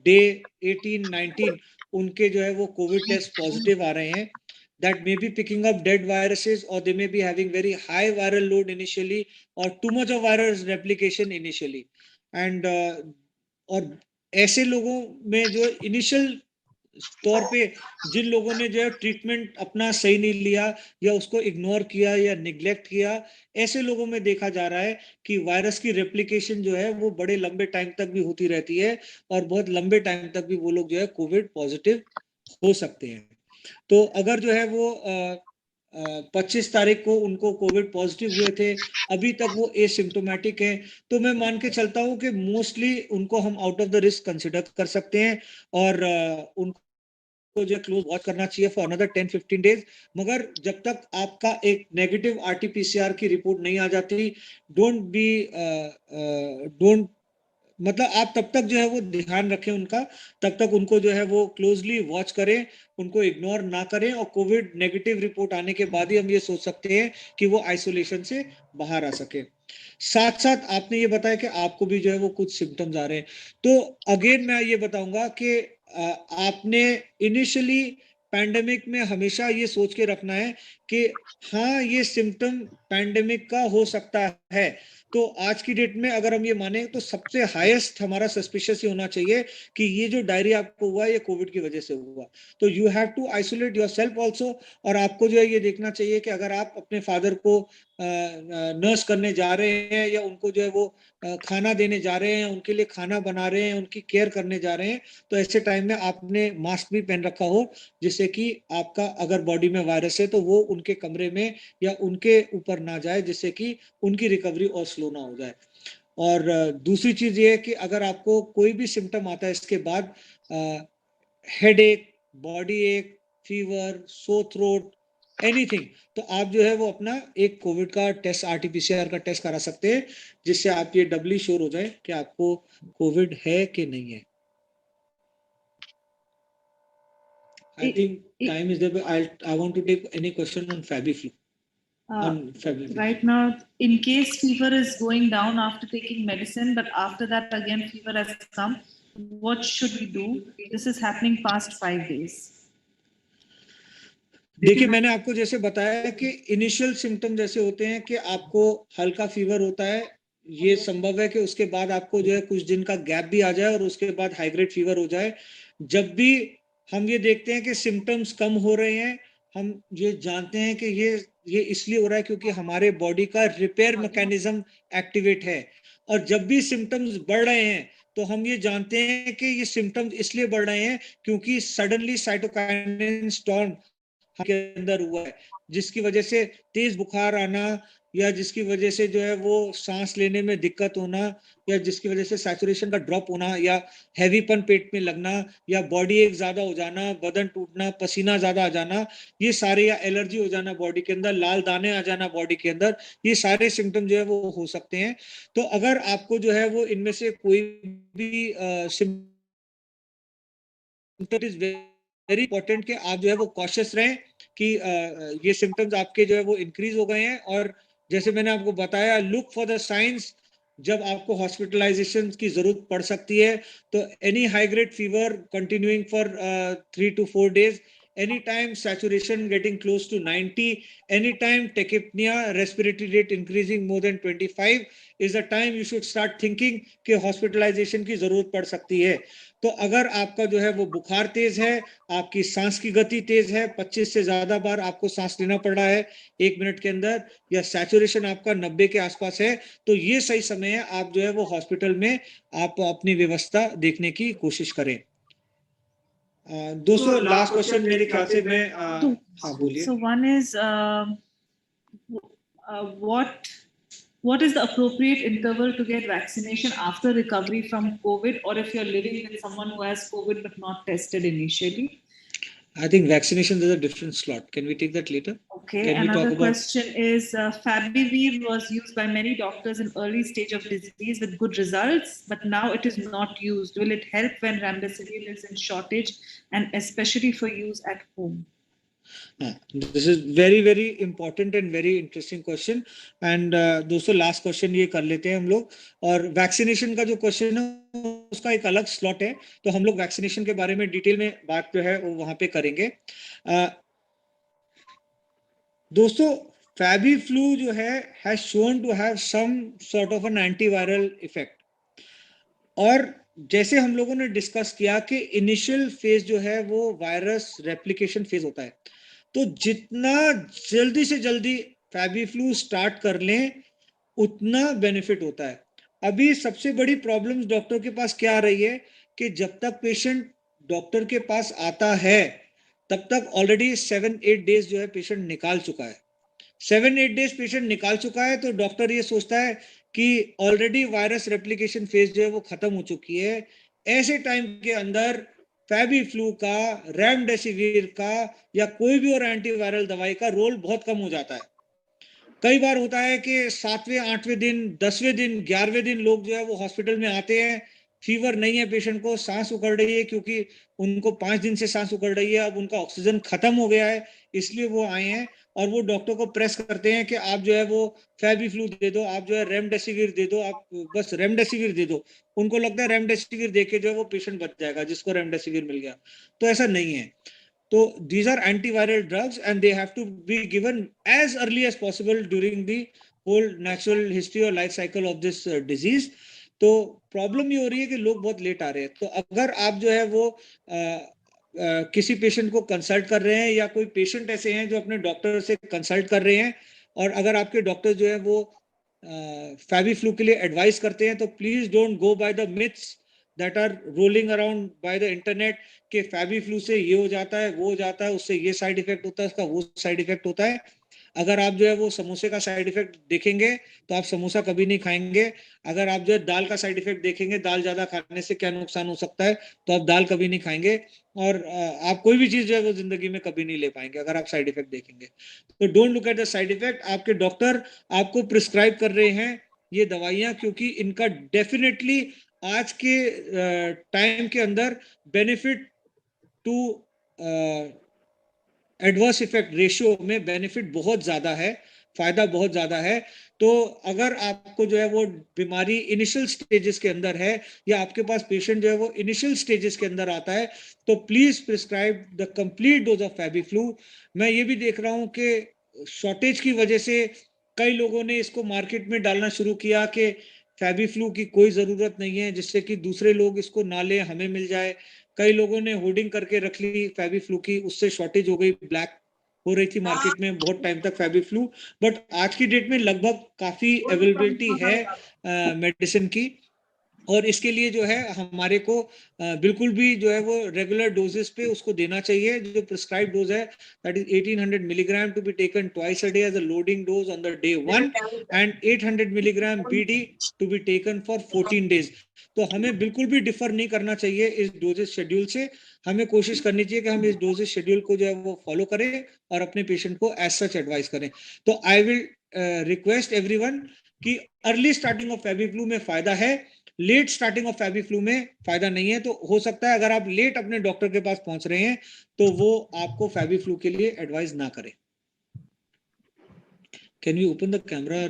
डे 18-19 उनके जो है वो कोविड टेस्ट पॉजिटिव आ रहे हैं। That may be picking up dead viruses, or they may be having very high viral load initially, or too much of virus replication initially. And और ऐसे लोगों में जो इनिशियल तौर पे जिन लोगों ने जो है ट्रीटमेंट अपना सही नहीं लिया या उसको इग्नोर किया या निग्लेक्ट किया, ऐसे लोगों में देखा जा रहा है कि वायरस की रेप्लिकेशन जो है वो बड़े लंबे टाइम तक भी होती रहती है, और बहुत लंबे टाइम तक भी वो लोग जो है कोविड पॉजिटिव हो सकते हैं। तो अगर जो है वो 25 तारीख को उनको कोविड पॉजिटिव हुए थे, अभी तक वो एसिम्प्टोमेटिक हैं, तो मैं मान के चलता हूँ कि मोस्टली उनको हम out of the risk consider कर सकते हैं, और उनको जो क्लोज वॉच करना चाहिए फॉर अनदर 10-15 डेज। मगर जब तक आपका एक नेगेटिव आरटीपीसीआर की रिपोर्ट नहीं आ जाती, डोंट मतलब आप तब तक जो है वो ध्यान रखें उनका, तब तक उनको जो है वो क्लोजली वॉच करें, उनको इग्नोर ना करें, और कोविड नेगेटिव रिपोर्ट आने के बाद ही हम ये सोच सकते हैं कि वो आइसोलेशन से बाहर आ सके। साथ साथ आपने ये बताया कि आपको भी जो है वो कुछ सिम्टम्स आ रहे हैं, तो अगेन मैं ये बताऊंगा कि आपने इनिशियली पैंडेमिक में हमेशा ये सोच के रखना है कि हाँ ये सिम्टम पैंडेमिक का हो सकता है। तो आज की डेट में अगर हम ये माने तो सबसे हाईएस्ट हमारा सस्पिशियस ये होना चाहिए कि ये जो डायरिया आपको हुआ ये कोविड की वजह से हुआ। तो you have to isolate yourself also. और आपको जो है ये देखना चाहिए कि अगर आप अपने फादर को नर्स करने जा रहे हैं या उनको जो है वो खाना देने जा रहे हैं, उनके लिए खाना बना रहे हैं, उनकी केयर करने जा रहे हैं, तो ऐसे टाइम में आपने मास्क भी पहन रखा हो, जिससे कि आपका अगर बॉडी में वायरस है तो वो उनके कमरे में या उनके ऊपर ना जाए, जिससे कि उनकी रिकवरी और स्लो ना हो जाए। और दूसरी चीज ये है कि अगर आपको कोई भी सिम्टम आता है इसके बाद, हेड एक, बॉडी एक, फीवर, सो थ्रोट, एनीथिंग, तो आप जो है वो अपना एक कोविड का टेस्ट, आरटीपीसीआर का टेस्ट करा सकते हैं, जिससे आप ये डबली श्योर हो जाए कि आपको कोविड है कि नहीं है। I think time is there, but I want to take any question on FabiFlu. Right now, in case fever is going down after taking medicine, but after that again fever has come, what should we do? This is happening past 5 days. देखिए, मैंने आपको जैसे बताया कि initial symptom जैसे होते हैं कि आपको हल्का फीवर होता है, ये संभव है कि उसके बाद आपको जो है कुछ दिन का गैप भी आ जाए और उसके बाद हाई ग्रेड फीवर हो जाए। जब भी हम ये देखते हैं कि सिम्टम्स कम हो रहे हैं, हम ये जानते हैं कि ये इसलिए हो रहा है क्योंकि हमारे बॉडी का रिपेयर मैकेनिज्म एक्टिवेट है। और जब भी सिम्टम्स बढ़ रहे हैं तो हम ये जानते हैं कि ये सिम्टम्स इसलिए बढ़ रहे हैं क्योंकि सडनली साइटोकाइनिन स्टॉर्म के अंदर हुआ है, जिसकी वजह से तेज बुखार आना, या जिसकी वजह से जो है वो सांस लेने में दिक्कत होना, या जिसकी वजह से सैचुरेशन का ड्रॉप होना, या हैवीपन पेट में लगना, या बॉडी एक ज्यादा हो जाना, बदन टूटना, पसीना ज्यादा आ जाना, ये सारे, या एलर्जी हो जाना बॉडी के अंदर, लाल दाने आ जाना बॉडी के अंदर, ये सारे सिम्टम जो है वो हो सकते हैं। तो अगर आपको जो है वो इनमें से कोई भी सिम्टम इज वेरी इंपॉर्टेंट कि आप जो है वो कॉशियस रहें कि ये सिम्टम्स आपके जो है वो इंक्रीज हो गए हैं। और जैसे मैंने आपको बताया, लुक फॉर द साइंस। जब आपको हॉस्पिटलाइजेशन की जरूरत पड़ सकती है तो any high grade fever continuing for 3 to 4 days, anytime saturation getting close to 90, anytime tachypnea, respiratory rate increasing more than 25 is the time you should start thinking कि hospitalisation की जरूरत पड़ सकती है। तो अगर आपका जो है वो बुखार तेज है, आपकी सांस की गति तेज है, 25 से ज्यादा बार आपको सांस लेना पड़ रहा है 1 मिनट के अंदर, या सैचुरेशन आपका 90 के आसपास है, तो ये सही समय है आप जो है वो हॉस्पिटल में आप अपनी व्यवस्था देखने की कोशिश करें। दोस्तों, लास्ट क्वेश्चन मेरे ख्याल से मैं हाँ बोलिए। So one is what is the appropriate interval to get vaccination after recovery from COVID, or if you're living with someone who has COVID but not tested initially? I think vaccination is a different slot. Can we take that later? Okay. Can we Another talk about... question is Favipiravir was used by many doctors in early stage of disease with good results, but now it is not used. Will it help when remdesivir is in shortage, and especially for use at home? This is very very important and very interesting question. And दोस्तों, last question ये कर लेते हैं हम लोग। और vaccination का जो क्वेश्चन है उसका एक अलग स्लॉट है, तो हम लोग वैक्सीनेशन के बारे में डिटेल में बात जो है वो वहां पे करेंगे। दोस्तों, फैबीफ्लू जो है has shown to have some sort of an antiviral effect. और जैसे हम लोगों ने डिस्कस किया कि इनिशियल फेज जो है वो वायरस रेप्लिकेशन फेज होता है, तो जितना जल्दी से जल्दी फैबीफ्लू स्टार्ट कर लें उतना बेनिफिट होता है। अभी सबसे बड़ी प्रॉब्लम डॉक्टर के पास क्या आ रही है कि जब तक पेशेंट डॉक्टर के पास आता है तब तक ऑलरेडी 7-8 डेज जो है पेशेंट निकाल चुका है। 7-8 डेज पेशेंट निकाल चुका है तो डॉक्टर ये सोचता है कि ऑलरेडी वायरस रेप्लिकेशन फेज जो है वो खत्म हो चुकी है। ऐसे टाइम के अंदर फैबीफ्लू का, रेमडेसिविर का या कोई भी और एंटीवायरल दवाई का रोल बहुत कम हो जाता है। कई बार होता है कि 7वें 8वें दिन, 10वें दिन, 11वें दिन लोग जो है वो हॉस्पिटल में आते हैं, फीवर नहीं है पेशेंट को, सांस उखड़ रही है क्योंकि उनको 5 दिन से सांस उखड़ रही है, अब उनका ऑक्सीजन खत्म हो गया है इसलिए वो आए हैं, और वो डॉक्टर को प्रेस करते हैं कि आप जो है वो फैबीफ्लू दे दो, आप जो है रेमडेसिविर दे दो, आप बस रेमडेसिविर दे दो। उनको लगता है रेमडेसिविर देके जो है वो पेशेंट बच जाएगा जिसको रेमडेसिविर मिल गया, तो ऐसा नहीं है। तो these are antiviral drugs and they have to be given as early as possible during the whole natural history or life cycle of this disease. तो प्रॉब्लम ये हो रही है कि लोग बहुत लेट आ रहे हैं। तो अगर आप जो है वो किसी पेशेंट को कंसल्ट कर रहे हैं या कोई पेशेंट ऐसे हैं जो अपने डॉक्टर से कंसल्ट कर रहे हैं और अगर आपके डॉक्टर जो है वो फेविफ्लू के लिए एडवाइस करते हैं, तो please don't go by the myths that are rolling around by the internet कि फेविफ्लू से ये हो जाता है, वो हो जाता है, उससे ये साइड इफेक्ट होता है, उसका वो साइड इफेक्ट होता है। अगर आप जो है वो समोसे का साइड इफेक्ट देखेंगे तो आप समोसा कभी नहीं खाएंगे। अगर आप जो है दाल का साइड इफेक्ट देखेंगे, दाल ज्यादा खाने से क्या नुकसान हो सकता है, तो आप दाल कभी नहीं खाएंगे और आप कोई भी चीज जो है वो जिंदगी में कभी नहीं ले पाएंगे अगर आप साइड इफेक्ट देखेंगे। तो don't look at the side effect. आपके डॉक्टर आपको प्रिस्क्राइब कर रहे हैं ये दवाइयां क्योंकि इनका डेफिनेटली आज के टाइम के अंदर benefit to adverse effect ratio में बेनिफिट बहुत ज्यादा है, फायदा बहुत ज्यादा है। तो अगर आपको जो है वो बीमारी इनिशियल स्टेजेस के अंदर है या आपके पास पेशेंट जो है वो इनिशियल स्टेजेस के अंदर आता है, तो please prescribe the complete dose of FabiFlu. मैं ये भी देख रहा हूं कि शॉर्टेज की वजह से कई लोगों ने इसको मार्केट में डालना शुरू किया कि फेविफ्लू की कोई जरूरत नहीं है, जिससे कि दूसरे लोग इसको ना लें, हमें मिल जाए। कई लोगों ने होर्डिंग करके रख ली फेविफ्लू की, उससे शॉर्टेज हो गई, ब्लैक हो रही थी मार्केट में बहुत टाइम तक फेविफ्लू। बट आज की डेट में लगभग काफी अवेलेबिलिटी है मेडिसिन की, और इसके लिए जो है हमारे को बिल्कुल भी जो है वो रेगुलर डोजेस पे उसको देना चाहिए। जो प्रिस्क्राइब डोज है that is 1800 milligram to be taken twice a day as a loading dose on the day 1 and 800 milligram BD to be taken for 14 days. तो हमें बिल्कुल भी डिफर नहीं करना चाहिए इस डोजेस शेड्यूल से। हमें कोशिश करनी चाहिए कि हम इस डोजेस शेड्यूल को जो है वो फॉलो करें और अपने पेशेंट को एज सच एडवाइस करें। तो आई विल रिक्वेस्ट एवरीवन कि अर्ली स्टार्टिंग ऑफ फेविफ्लू में फायदा है, लेट स्टार्टिंग ऑफ फेविफ्लू में फायदा नहीं है। तो हो सकता है अगर आप लेट अपने डॉक्टर के पास पहुंच रहे हैं तो वो आपको फेविफ्लू के लिए एडवाइस ना करें। Can you open the camera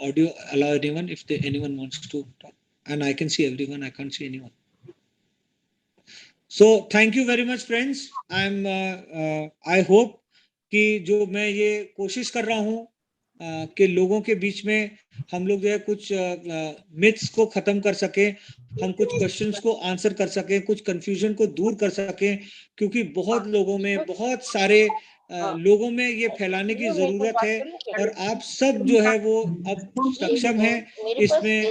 audio, allow anyone if anyone wants to talk? And I can see everyone, I can't see anyone. So thank you very much friends. I hope कि जो मैं ये कोशिश कर रहा हूँ कि लोगों के बीच में हम लोग जो है कुछ मिथ्स को खत्म कर सकें, हम कुछ क्वेश्चंस को आंसर कर सकें, कुछ कंफ्यूजन को दूर कर सकें, क्योंकि बहुत लोगों में, बहुत सारे लोगों में ये फैलाने की जरूरत है और आप सब जो है वो अब सक्षम है इसमें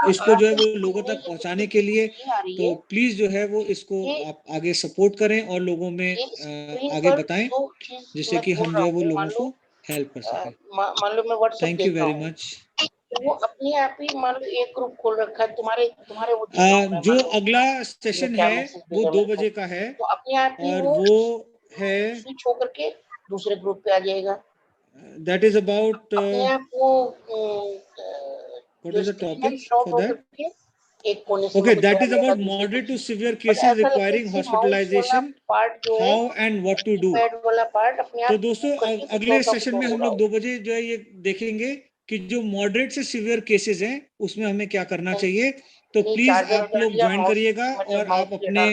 इसको जो है वो लोगों तक पहुंचाने के लिए। तो प्लीज जो है वो इसको आप आगे सपोर्ट करें और लोगों में आगे बताएं, जिससे कि हम जो है वो लोगों को हेल्प कर सकें। मान लो मैं WhatsApp thank you very much. वो अपने आप ही मान लो एक ग्रुप खोल रखा है तुम्हारे जो अगला सेशन है वो 2 बजे का है तो अपने आप ही और वो है स्विच होकर के दूसरे ग्रुप पे आ जाएगा। दैट इज अबाउट अपने आप वो what is the topic for that? Okay, that is about moderate to severe cases requiring hospitalization, how and what to do. तो दोस्तों अगले सेशन में हम लोग 2 बजे जो है ये देखेंगे कि जो मॉडरेट से सीवियर केसेस हैं उसमें हमें क्या करना चाहिए। तो प्लीज आप लोग ज्वाइन करिएगा और आप अपने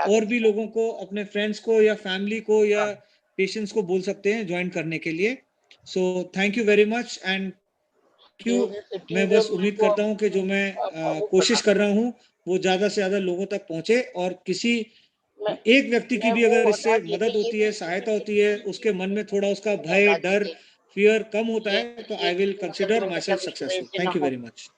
और भी लोगों को, अपने फ्रेंड्स को या फैमिली को या पेशेंट्स को बोल सकते हैं ज्वाइन करने के लिए। So thank you very much and मैं बस उम्मीद करता हूं कि जो मैं कोशिश कर रहा हूं वो ज्यादा से ज्यादा लोगों तक पहुंचे और किसी एक व्यक्ति की भी अगर इससे मदद होती है, सहायता होती है, उसके मन में थोड़ा उसका भय, डर, फियर कम होता है, तो I will consider my self successful. Thank you very much.